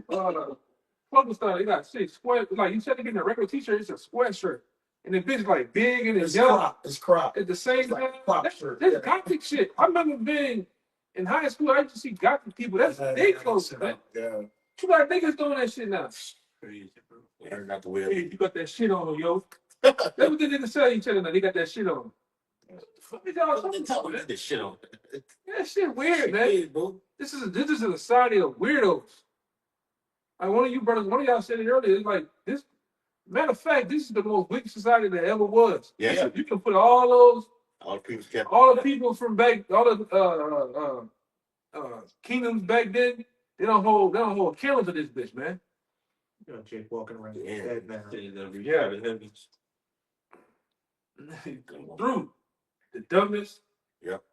clothing style. They got six square. Like you said, to get a regular t-shirt, it's a square shirt, and the bitch like big and it's yellow. It's crop. At the same It's like time, crop that's shirt. gothic shit. I remember being in high school. I used to see gothic people. That's they clothes, man. Yeah. You got niggas doing that shit now. Crazy, bro. Learn not to wear. Hey, you got that shit on, yo. That's what they niggas tell each other now. They got that shit on. What the y'all talking about, man? This shit on. That shit weird, man. Hey, bro. This is a society of weirdos. Like one of you brothers, one of y'all said it earlier. It's like this. Matter of fact, this is the most wicked society that ever was. Yeah. You can put all those, All the people kept. all the people from back, all the kingdoms back then. They don't hold a candle to this bitch, man. You know, Jake walking around with Yeah. his head man. Through the dumbest, Yep.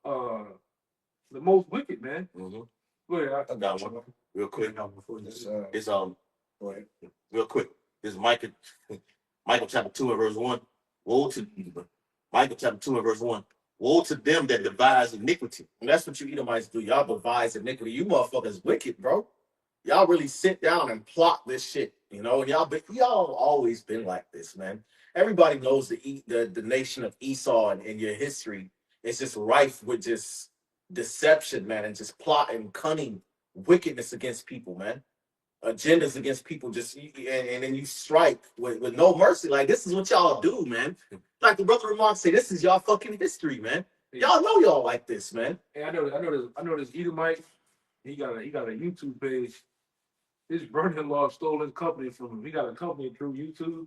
the most wicked, man. Mm-hmm. Go ahead. I got one real quick. Before this. It's Go ahead. real quick. This is Michael chapter 2 and verse 1. Woe to Michael chapter 2 and verse 1. Woe to them that devise iniquity. And that's what you Edomites do. Y'all devise iniquity. You motherfuckers wicked, bro. Y'all really sit down and plot this shit. You know, y'all always been like this, man. Everybody knows the nation of Esau and your history. It's just rife with just deception, man, and just plot and cunning wickedness against people, man. agendas against people, and then you strike with no mercy. Like, this is what y'all do, man. Like the brother Ramon said, this is y'all fucking history, man. Y'all know y'all like this, man. Hey, I know this Edomite. He got a YouTube page. His brother-in-law stole his company from him. He got a company through YouTube.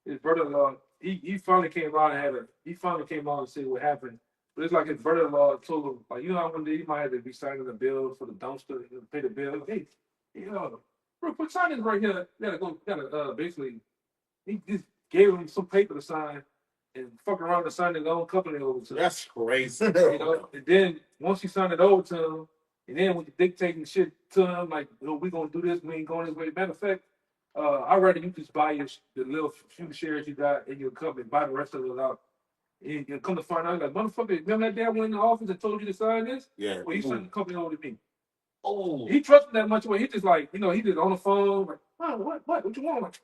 His brother-in-law, he finally came out and said what happened. But it's like his brother-in-law told him, like, you know how one day he might have to be signing a bill for the dumpster to pay the bill. Hey, bro, put sign this right here. Basically, he just gave him some paper to sign and fuck around and sign his own company over to him. That's crazy. And then once he signed it over to him, and then when you dictating shit to him, like, we gonna do this, we ain't going this way. Matter of fact, I'd rather you just buy the little few shares you got in your company, buy the rest of it out. And you come to find out, like, motherfucker, remember that day I went in the office and told you to sign this? Yeah. Well, he signed the company over to me. Oh. He trusted that much away. He just like, he just on the phone, like, oh, what you want?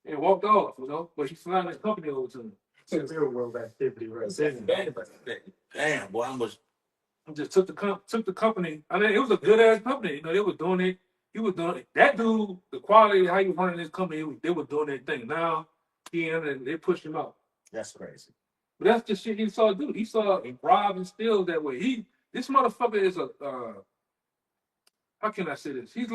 And walked off, but he signed the company over to me. It's real world activity right there. Damn, boy, I was Just took the company. I mean, it was a good ass company. They were doing it. He was doing it. That dude, the quality, how he was running this company, they were doing their thing. Now and they pushed him out. That's crazy. But that's the shit he saw do. He saw rob and steal that way. This motherfucker is a how can I say this? He's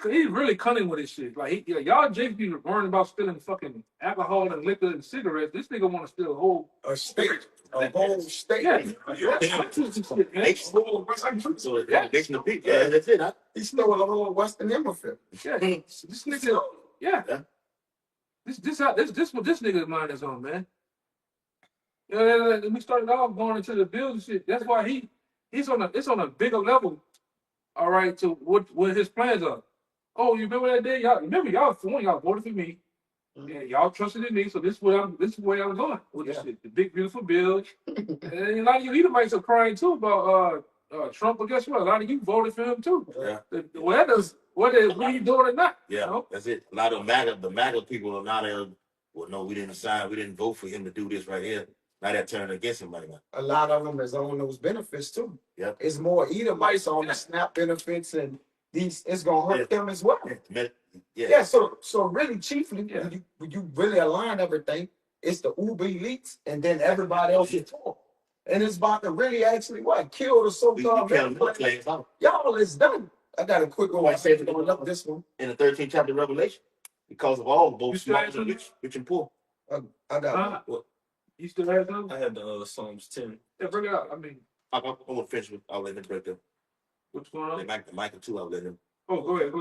really cunning with his shit. Like y'all Jakes be worrying about stealing fucking alcohol and liquor and cigarettes. This nigga want to steal a whole state. A whole state. Yeah. nation of people. Yeah, that's it. He stole the whole Western Hemisphere. Yeah. This nigga. Yeah. This what this nigga's mind is on, man. Yeah, we started off going into the bills and shit. That's why it's on a bigger level. All right, to what his plans are. Oh, you remember that day? Y'all voted for me. Yeah, y'all trusted in me, so this is where I'm going with this shit. The big beautiful bill. And a lot of you Edomites are crying too about Trump, but guess what? A lot of you voted for him too. Yeah. Whether we doing it or not. Yeah, that's it. A lot of the MAGA people are not well, no, we didn't vote for him to do this right here. Now they're turning against him right now. A lot of them is on those benefits too. Yep. It's more Edomites on the SNAP benefits, and it's gonna hurt them as well. Yeah. So really, chiefly, when you really align everything, it's the uber elites, and then everybody else is poor. And it's about to really actually kill the so-called y'all is done. I got a quick one. I said to look this one in the 13th chapter of Revelation, because of all both small and rich and poor. I got what? You still have those? I had the Psalms 10. Yeah, bring it out. I mean, I'm gonna finish with. I'll let him break them. What's going on? Micah 2. I'll let him. Oh, go ahead.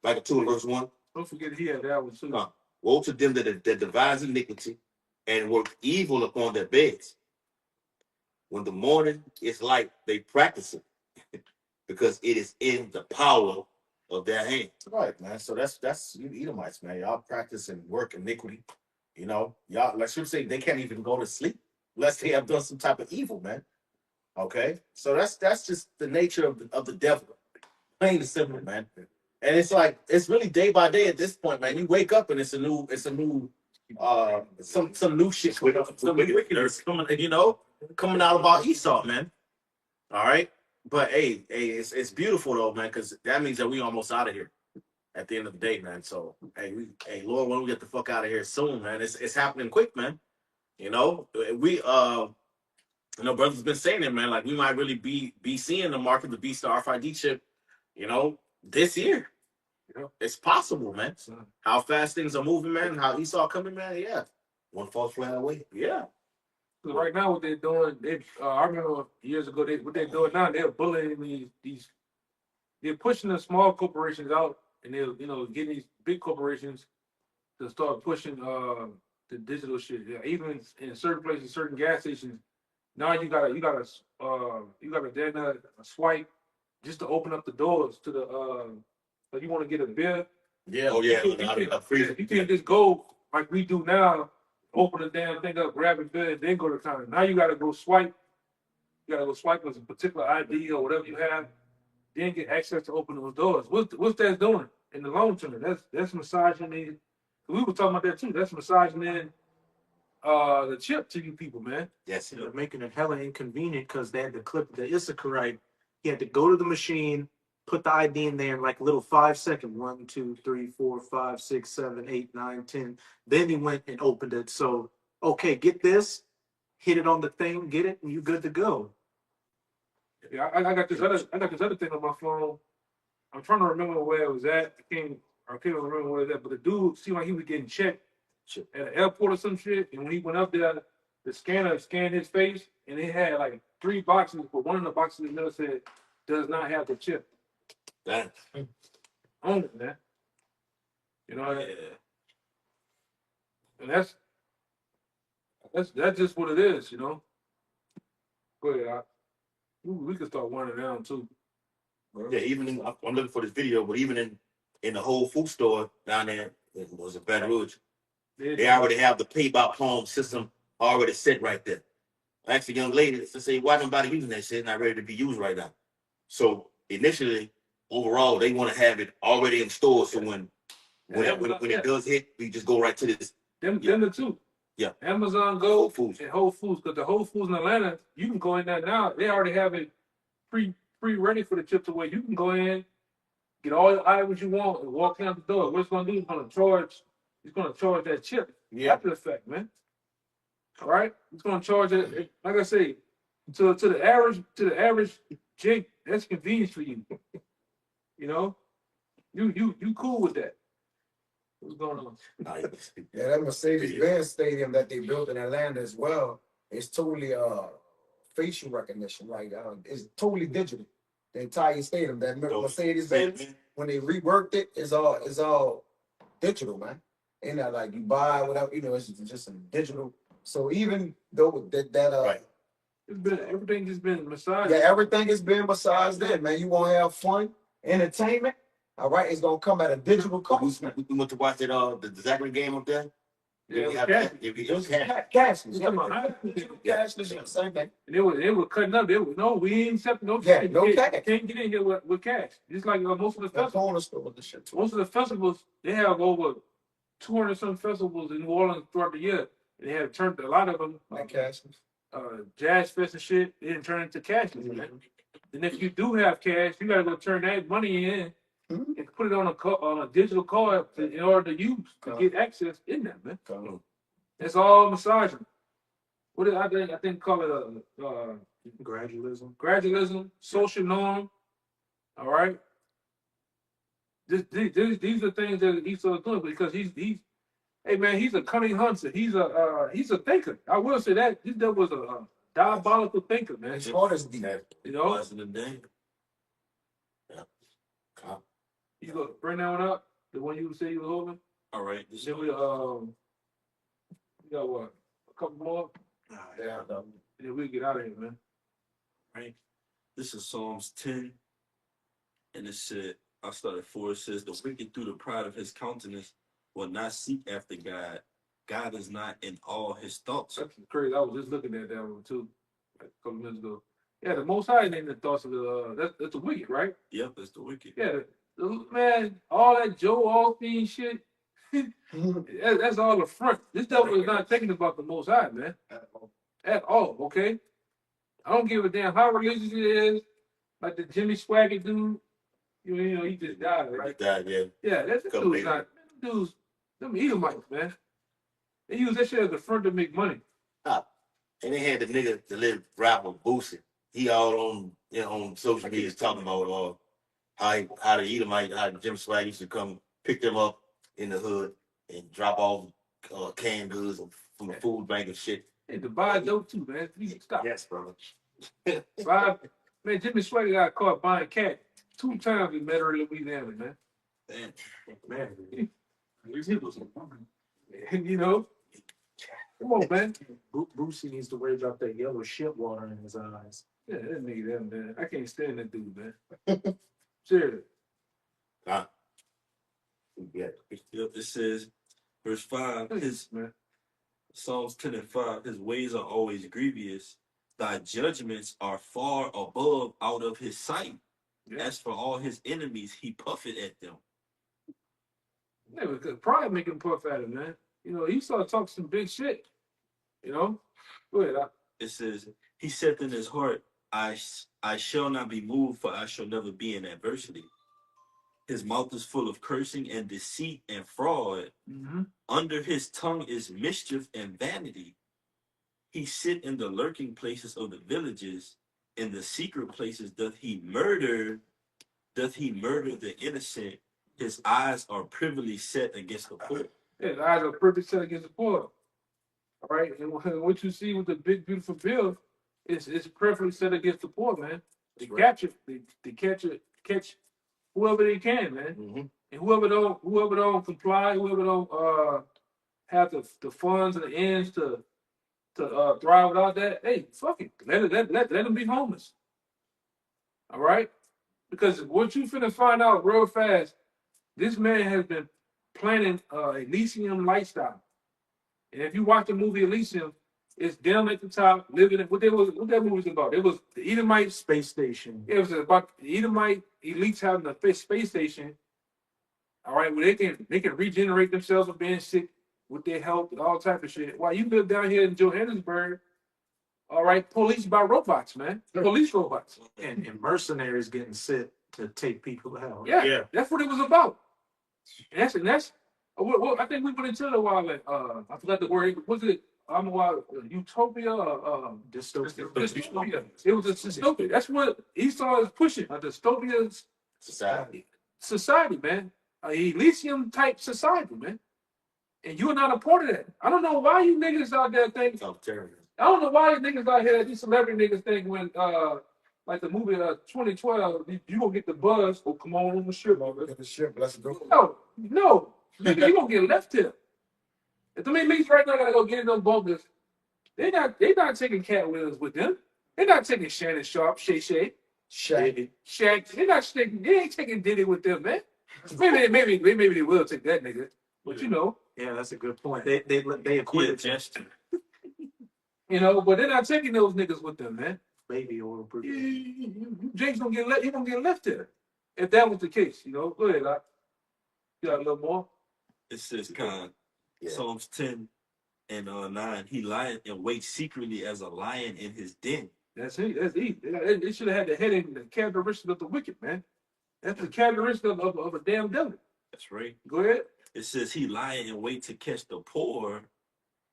Micah 2 and verse 1. Don't forget he had that one too. Woe to them that devise iniquity and work evil upon their beds. When the morning is light, they practice it because it is in the power of their hand. Right, man. So that's you Edomites, man. Y'all practice and work iniquity. Y'all, let's just say they can't even go to sleep unless they have done some type of evil, man. Okay, so that's just the nature of the devil, plain and simple, man. And it's like it's really day by day at this point, man. You wake up and it's a new some new shit coming up, some wickedness coming out about Esau, man. All right, but hey, it's beautiful though, man, because that means that we almost out of here at the end of the day, man. So hey, Lord, when we get the fuck out of here soon, man. It's happening quick, man. Brother's been saying it, man. Like we might really be seeing the mark of the beast, the RFID chip, this year. It's possible, man. How fast things are moving, man. How Esau coming, man. Yeah, one false flag away. Yeah. So right now, what they're doing, I remember years ago, what they're doing now, they're bullying they're pushing the small corporations out, and they're getting these big corporations to start pushing the digital shit. Yeah, even in certain places, certain gas stations, now you gotta then swipe just to open up the doors to the like you want to get a beer. Yeah. Oh yeah. You can't just go like we do now. Open the damn thing up, grab a beer, and then go to the counter. Now you gotta go swipe. You gotta go swipe with a particular ID or whatever you have, then get access to open those doors. What's that doing in the long term? That's massaging. We were talking about that too. That's massaging the chip to you people, man. Yes, They're making it hella inconvenient because they had to clip the Issacharite. He had to go to the machine, put the ID in there in like a little 5 second. 1, 2, 3, 4, 5, 6, 7, 8, 9, 10. Then he went and opened it. So, okay, get this, hit it on the thing, get it, and you good to go. Yeah, I got this other thing on my phone. I'm trying to remember where it was at. I can't remember where it was at, but the dude seemed like he was getting checked at an airport or some shit. And when he went up there, the scanner scanned his face, and it had like 3 boxes, but one of the boxes in the middle said, does not have the chip That, on it, man. You know, Yeah. and that's just what it is, you know. Go ahead, we can start winding down too. yeah, even in, I'm looking for this video, but even in the whole food store down there, it was in Baton Rouge. They already have the pay by palm system already set right there. I asked a young lady to say, why nobody using that shit? Not ready to be used right now. So initially, overall, they want to have it already in stores. So when it does hit, we just go right to this. Them the two. Yeah. Amazon Go Whole Foods. and Whole Foods, because the Whole Foods in Atlanta, you can go in there now. They already have it pre ready for the chip to where you can go in, get all the items you want, and walk out the door. What it's gonna do is gonna charge that chip after the fact, man. All right, it's gonna charge it. Like I say, to the average Jake, that's convenience for you. You know, you cool with that? What's going on? Yeah, that Mercedes-Benz stadium that they built in Atlanta as well is totally facial recognition. Like it's totally digital. The entire stadium, that Mercedes-Benz, when they reworked it, is all digital, man. And like you buy whatever, it's just a digital. So even though Right. Everything just been massaged. yeah, everything is being massaged there, man. You want to have fun, entertainment. All right, it's gonna come at a digital cost, man. We went to watch that the Zachary game up there. Yeah, It was cash. Cashless. Come on, Cashless, same thing. And they were cutting up. No, we ain't accepting no Yeah, cash. no You cash. can't get in here with cash. Just like most of the That's festivals. on the store with the shit too. Most of the festivals, they have over 200 some festivals in New Orleans throughout the year. They have turned a lot of them, Like cashless. Jazz Fest and shit, they didn't turn into cash. Man. And if you do have cash, you gotta go turn that money in Mhm. and put it on a digital card in order to use to get access in there, man. It's all massaging. What did I think call it Gradualism. gradualism, social norm. All right. These are things that Esau's doing because he's hey man, he's a cunning hunter. He's a thinker. I will say that this dude was a diabolical thinker, man. As hard as the You know, Last of the day. you go bring that one up. The one you say you was holding. All right. This Then we got what? A couple more. yeah, And then we get out of here, man. right. This is Psalms 10. And it said, I started 4. It says, the wicked through the pride of his countenance will not seek after God. God is not in all his thoughts. That's crazy. I was just looking at that one too, like a couple minutes ago. Yeah, the Most High named the thoughts of the that's the wicked, right? Yep, that's the wicked. Yeah, man, all that Joe Altheen shit. That's all a front. This devil is not thinking about the Most High, man, at all. Okay, I don't give a damn how religious it is. Like the Jimmy Swaggart dude, you know, he just died, right? Yeah, that's the Couple dude's not. Dudes, them Edomites, man. They use that shit as a front to make money. And they had the nigga, the little rapper Boosie. He all on on social media talking about how the Edomite, how Jim Swag used to come pick them up in the hood and drop off canned goods from the food bank and shit. Hey, to buy dope too, man. Please stop. Yes, brother. Man, Jimmy Swaggart got caught buying cat 2 times in Metro Louisiana, man. Damn. Man, At least he was a woman. You know, come on, man. Brucey needs to worry about that yellow shit water in his eyes. Yeah, that nigga, man. I can't stand that dude, man. Seriously. Yeah. Yep, it says, verse 5, his man. Psalms 10 and 5, his ways are always grievous. Thy judgments are far above out of his sight. Yeah. As for all his enemies, he puffeth at them. Yeah, because pride make him puff at him, man. You know, he started talking some big shit. You know? Go ahead. It says, he saith in his heart, I shall not be moved, for I shall never be in adversity. His mouth is full of cursing and deceit and fraud. Mm-hmm. Under his tongue is mischief and vanity. He sit in the lurking places of the villages. In the secret places doth he murder the innocent. His eyes are privily set against the poor. Yeah, the eyes are perfect set against the poor. All right, and what you see with the big beautiful bill is perfectly set against the poor, man. They catch it, they catch whoever they can, man. Mm-hmm. And whoever don't comply, whoever don't have the funds and the ends to thrive without that, hey, fuck it, let them be homeless. All right, because what you finna find out real fast, this man has been planning Elysium lifestyle. And if you watch the movie Elysium, it's down at the top, living in what that movie was about. It was the Edomite Space station. It was about the Edomite elites having a space station. All right, where they can regenerate themselves from being sick with their health and all type of shit. While you live down here in Johannesburg, all right, police by robots, man. Police robots. And mercenaries getting sent to take people out. Yeah, Yeah. that's what it was about. And that's what I think we went into it a while. Like, I forgot the word. Was it? I'm a while. Utopia. Dystopia. Dystopia. It was a dystopia. That's what Esau is pushing. A dystopia society, man. A Elysium type society, man. And you're not a part of that. I don't know why you niggas out there think. I don't know why you niggas out here, these celebrity niggas think when like the movie 2012, you gonna get the buzz. Oh, come on the ship, Get the ship. Let's go. No, nigga, you gonna get left here. If the elites right now gotta go get in them bunkers, they not taking Cat Williams with them. They're not taking Shannon Sharp, Shay Shay, Shaq. They ain't taking Diddy with them, man. Maybe they will take that nigga, but you know. Yeah, that's a good point. They Yeah, acquitted just You know, but they're not taking those niggas with them, man. baby oil. Jake's gonna get left. He gonna get left there. If that was the case, you know. Go ahead, you got a little more. it says Khan. Yeah. Psalms 10 and 9. He lieth and waits secretly as a lion in his den. That's it. That's it. They should have had the heading, the characteristic of the wicked, man. That's the characteristic of a damn devil. That's right. Go ahead. It says he lieth and wait to catch the poor.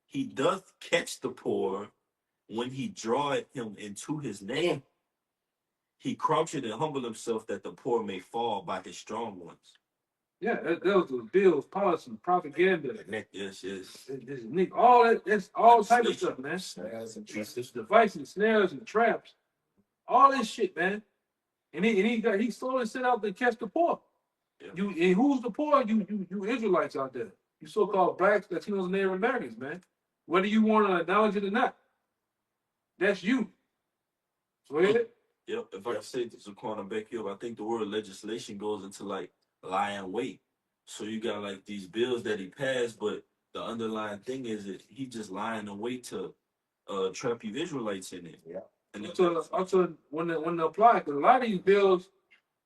He doth catch the poor when he draweth him into his net. He croucheth and humble himself that the poor may fall by his strong ones. Yeah, that was the bills, policy, propaganda. Yes. All that. That's all type of stuff, man. Snares Devices, snares, and traps. All this shit, man. And he slowly set out to catch the poor. Yeah. And who's the poor? You Israelites out there. You so-called blacks, Latinos, and Native Americans, man. Whether you want to acknowledge it or not, that's you. Go ahead. Yep. If I can say this, Zaquan back here, I think the word legislation goes into like lie in wait. So you got like these bills that he passed, but the underlying thing is that he just lying in wait to trap you Israelites in it. Yeah. And Also, when they apply, because a lot of these bills,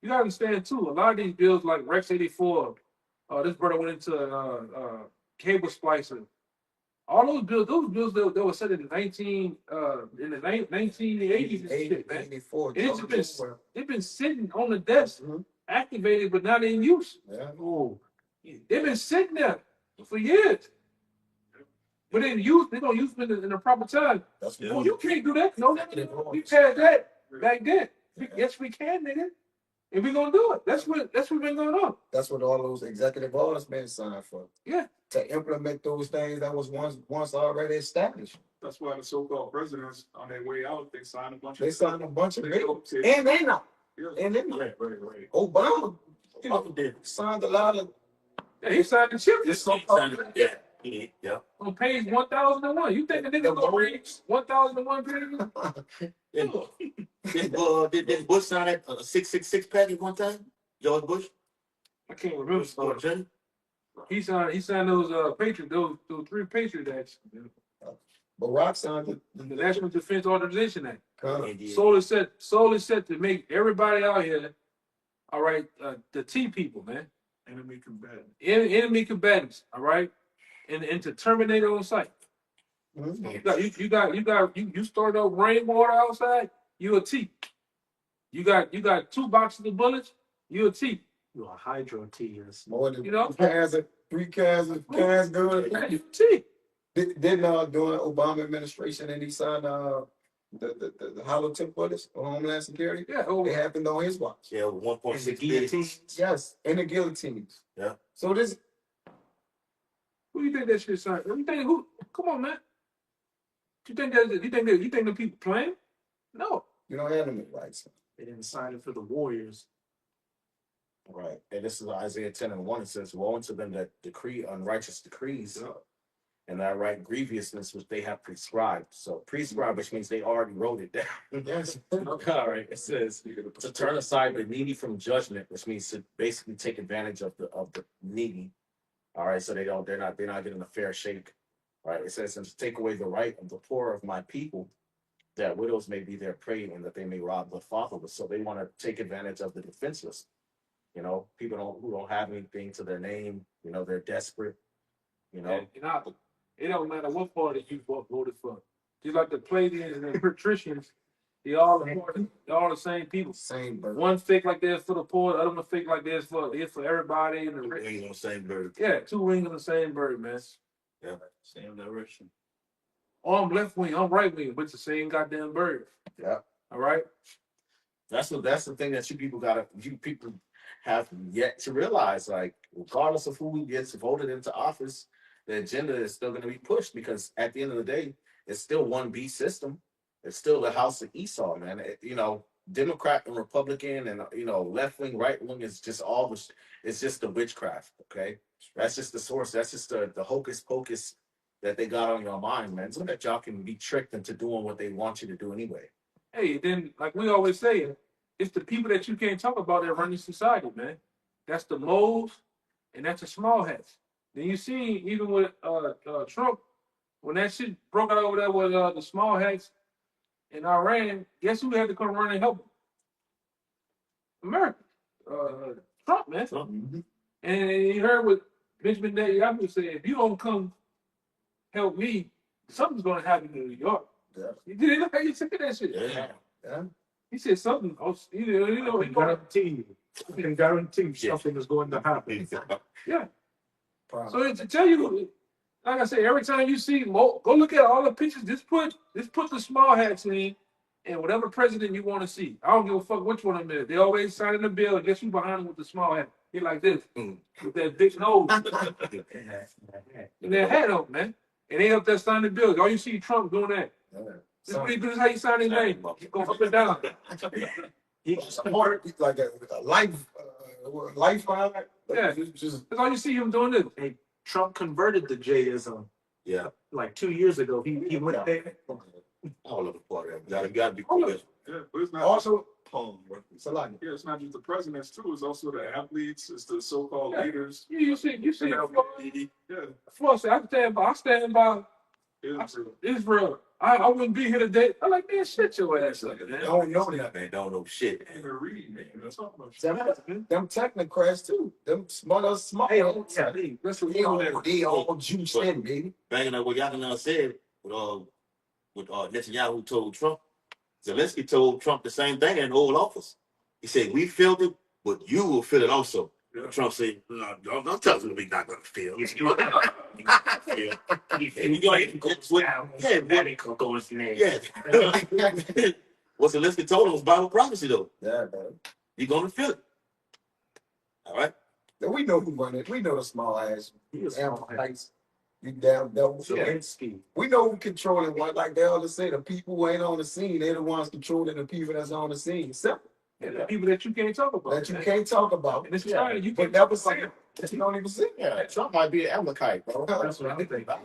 you gotta understand too. A lot of these bills, like Rex 84, this brother went into cable splicer. All those bills that were set in the 1980s and shit, man. 84. They've been sitting on the desk, Mhm. activated but not in use. Yeah. Oh, they've been sitting there for years. But they're gonna use them in the proper time. That's Yeah. Well, you can't do that. No, we had that back then. Yes, we can, nigga. And we're gonna do it. That's what been going on. That's what all those executive orders been signed for. Yeah. To implement those things that was once already established. That's why the so-called presidents on their way out, they signed a bunch They of signed a bunch of bills. bills. And they know. Yeah. And they know. right. Obama signed a lot of Yeah, he signed the chip. this so-called. Yeah. On page 1001. You think the nigga gonna read 1001 page? Did Bush sign that 666 package one time? George Bush? I can't remember. Or Jim? He signed those Patriot, those 3 Patriot Acts. Barack signed The National Defense Authorization Act. Yeah. Solely set to make everybody out here, all right, the T people, man. Enemy combatant. Enemy combatants, all right, and to terminate on site. Mhm. You started up rainwater outside. you a T. You got 2 boxes of bullets, you a T. You a hydro T. More than You know? 3 cans of good. You a T. Didn't during Obama administration and he signed the hollow tip bullets for Homeland Security? Yeah, It happened on his watch. Yeah, And the 1.6 billion. guillotines. Yes, and the guillotines. Yeah. So this Who you think that shit signed? You think who? Come on, man. You think the people playing? No. you don't have them rights. They didn't sign it for the Warriors. Right. And this is Isaiah 10:1. It says, woe unto them that decree unrighteous decrees, and that right grievousness which they have prescribed. So prescribed, which means they already wrote it down. Yes. All right. It says to turn aside the needy from judgment, which means to basically take advantage of the needy. All right. So they're not getting a fair shake. All right. It says, and to take away the right of the poor of my people, that widows may be their prey and that they may rob the fatherless. So they want to take advantage of the defenseless. You know, people who don't have anything to their name. You know, they're desperate. You know, It don't matter what party you voted for. Just like the plebeians and the patricians, they all the same people. Same bird. One fake like theirs for the poor, the other one fake like theirs for everybody. And the rich. Wings on the same bird. Yeah, 2 wings on the same bird, man. Yeah. Same direction. Oh, I'm left wing, I'm right wing, but it's the same goddamn bird. Yeah. All right. that's the thing that you people have yet to realize. Like, regardless of who gets voted into office, the agenda is still going to be pushed because at the end of the day, it's still 1B system. It's still the House of Esau, man. You know, Democrat and Republican and, you know, left wing, right wing is just all, it's just the witchcraft. Okay. That's just the source. That's just the hocus pocus that they got on your mind, man. So that y'all can be tricked into doing what they want you to do anyway. Hey, then like we always say, it's the people that you can't talk about that run this society, man. That's the moles and that's the small hats. Then you see, even with Trump, when that shit broke out over there with the small hats in Iran, guess who had to come run and help him? America. Trump, man. Trump. And you heard what Benjamin Netanyahu said, if you don't come help me, something's going to happen in New York. Yeah. You did it? How you said that shit? Yeah. Yeah. He said something. I can guarantee you something is going to happen. Yeah. Probably. So to tell you, like I said, every time you see, go look at all the pictures. Just put the small hats in, and whatever president you want to see. I don't give a fuck which one of them is. They always signing the bill. Guess who behind them with the small hat? He like this, with that big nose, and that hat on, man. And they up there signing the bill. All you see Trump doing that. This is how you sign his name. You go up and down. He's like a lifeline. Yeah. Just That's all you see him doing this. Hey, Trump converted the Jism Yeah. like 2 years ago. He went there. All of the part of that. You gotta be cool. Yeah, but it's not also it's not just the presidents too. It's also the athletes. It's the so-called Yeah. leaders. You see Yeah, Floyd said, I stand by Israel. Israel. I wouldn't be here today. I'm like, man, shit your ass up, man. don't know that. Man, don't know shit. And they're reading, man. That's all about Them technocrats too. Them smart. Yeah, That's what They all juiced in, baby. Banging up what Yakinan said with Netanyahu told Trump. Zelensky told Trump the same thing in the Oval Office. He said, we felt it, but you will feel it also. Yeah. Trump said, no, don't tell us what we're not going to feel. You What Zelensky told him was Bible prophecy, though. Yeah, man. You're going to feel it. All right? Now, we know who run it. We know the small ass. He was small ass. Lights. You damn devil. Zelensky. We know who controlling what. Like they always say, the people who ain't on the scene, they're the ones controlling the people that's on the scene. Simple. And the people that you can't talk about. That you man. can't talk about. And this is why you But can't never say it. You don't even see it. Yeah, Trump might be an Amalekite, bro. That's what I'm thinking. I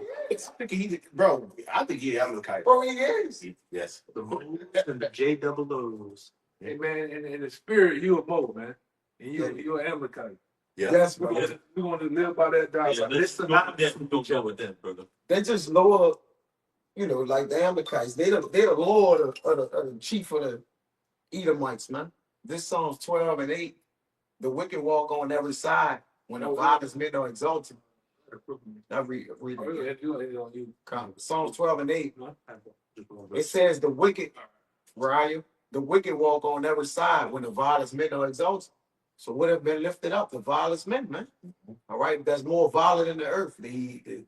think he's Amalekite. Bro, he is. Yes. The Moles and the JOOs. Hey, man, in the spirit, you a Mo, man. And you're an Amalekite. Yeah. Yes, We're bro. going to live by that die. Yeah, by this. don't go with that, brother. They just lower, like the Amalekites. They the lord of the chief of the Edomites, man. This Psalms 12 and 8. The wicked walk on every side when the violence men are exalted. I read it again. Psalms 12 and 8. It says the wicked, Raya, the wicked walk on every side when the vilest men are exalted. So what have been lifted up? The vilest men, man. All right, that's more violent than the earth. The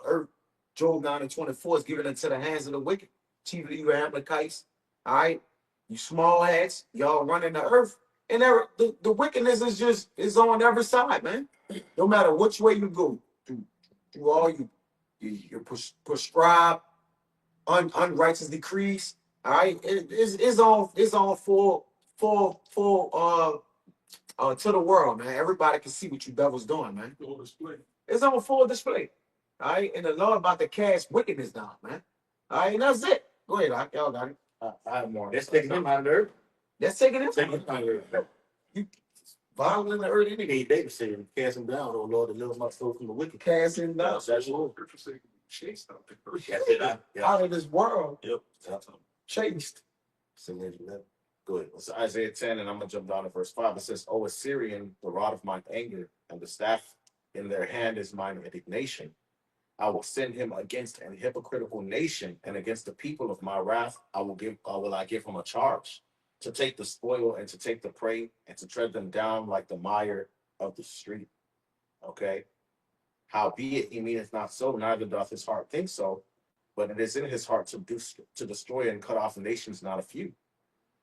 earth, Job 9:24 is given into the hands of the wicked. Chiefly you Amalekites. All right, you small hats, y'all running the earth. And the wickedness is on every side, man. No matter which way you go, through all you prescribe unrighteous decrees. All right, it's on to the world, man. Everybody can see what you devils doing, man. Full display. It's on full display. All right, and the Lord about to cast wickedness down, man. All right, and that's it. Go ahead, y'all got it. I have more. That's taking him out of the earth. That's taking it. Taking him out of the earth. You violent the earth, He need David saying, cast him down, oh Lord, deliver my soul from the wicked. casting down That's Lord. Scripture say chased out the earth. That's it. Yeah. out of this world, Yep. chased. So there's that. Go ahead. It's Isaiah 10, and I'm gonna jump down to verse 5. It says, O Assyrian, the rod of mine anger, and the staff in their hand is mine indignation. I will send him against an hypocritical nation, and against the people of my wrath, I will give him a charge to take the spoil and to take the prey and to tread them down like the mire of the street. Okay. Howbeit he meaneth not so, neither doth his heart think so, but it is in his heart to destroy and cut off nations, not a few.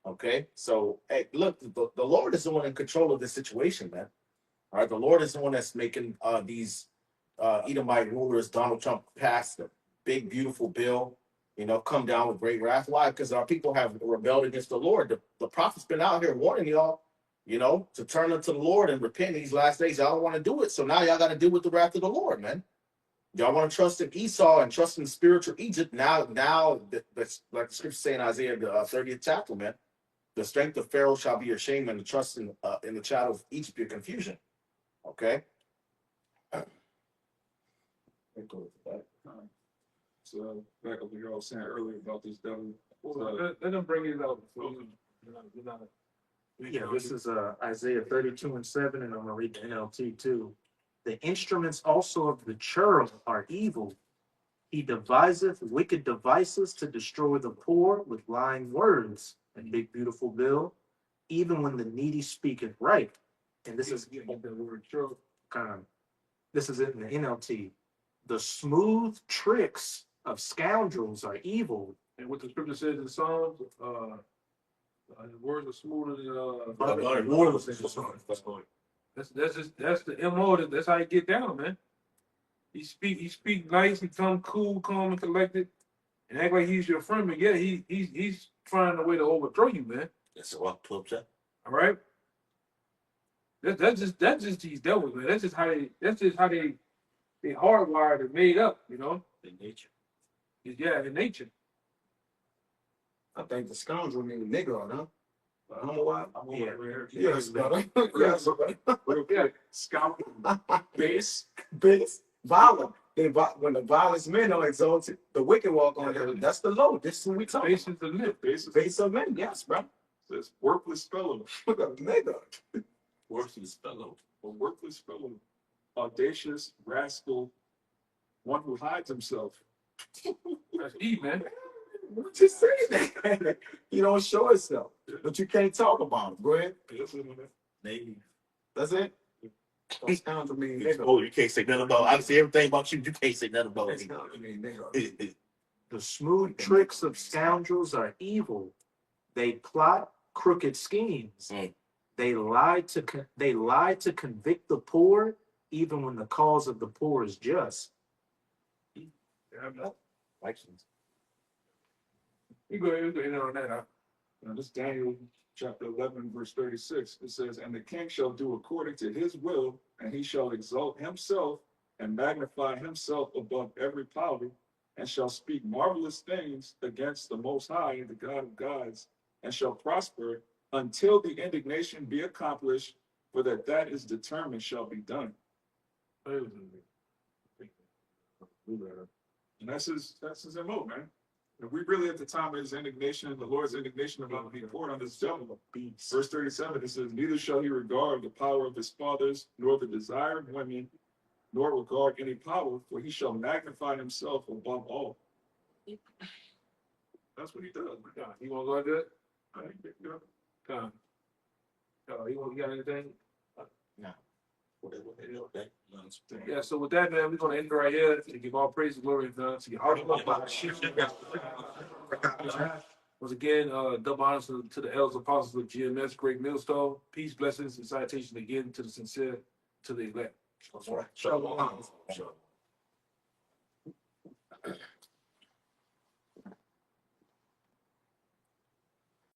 Okay, so hey, look, the Lord is the one in control of this situation, man. All right, the Lord is the one that's making these Edomite rulers, Donald Trump, pass the big, beautiful bill, come down with great wrath. Why? Because our people have rebelled against the Lord. The prophet's been out here warning y'all, to turn unto the Lord and repent in these last days. Y'all don't want to do it, so now y'all got to deal with the wrath of the Lord, man. Y'all want to trust in Esau and trust in spiritual Egypt. Now, that's like the scripture say in Isaiah the 30th chapter, man. The strength of Pharaoh shall be your shame, and the trust in the child of Egypt your confusion. Okay. So back up what you all saying earlier about this devil. Let them bring it out. Yeah, this is Isaiah 32:7, and I'm gonna read the NLT too. The instruments also of the cherub are evil. He deviseth wicked devices to destroy the poor with lying words. And big beautiful bill, even when the needy speaketh right. And this is the word cherub. this is in the NLT. The smooth tricks of scoundrels are evil. And what the scripture says in Psalms, the words are smoother than that's the MO. That's how you get down, man. He speak nice, he come cool, calm, and collected, and act like he's your friend. But yeah, he's finding a way to overthrow you, man. That's a walk 12 chapter. All right. That's just these devils, man. That's just how they hardwired and made up, In nature. Yeah, in nature. I think the scoundrel mean nigger, huh? I don't know why. I'm Yeah. over here. Yes, brother. Yes, brother. Yeah. Scoundrel. Base. Base violent. When the violent men are exalted, the wicked walk on them. That's the low. This is what we talking about. Faces the lip. Basis Base of men, yes, bro. says worthless fellow. Look at nigga. Worthless fellow. A worthless fellow. Audacious rascal. One who hides himself. That's Eve, man. What you saying that? He don't show himself, but you can't talk about him. Go ahead. Navy. That's it. Don't scoundrel mean nigga. Oh, you can't say nothing about. Obviously, everything about you can't say nothing about. Don't scoundrel mean nigga. The smooth tricks of scoundrels are evil. They plot crooked schemes. Mm. They lie to convict the poor, even when the cause of the poor is just. You go ahead on that. Now, this Daniel chapter 11, verse 36. It says, and the king shall do according to his will, and he shall exalt himself and magnify himself above every power, and shall speak marvelous things against the Most High, the God of gods, and shall prosper until the indignation be accomplished, for that is determined shall be done. And that's his MO, man. If we really at the time of his indignation, the Lord's indignation about to be poured on this devil. Verse 37, it says, neither shall he regard the power of his fathers, nor the desire of women, nor regard any power, for he shall magnify himself above all. That's what he does. You want to go like that? Come. You got anything? Yeah, so with that, man, we're gonna end it right here to give all praise and glory and honor to your once again, double honors to the elders apostles of GMS, Great Millstone. Peace, blessings, and citation again to the sincere, to the elect. Shalom.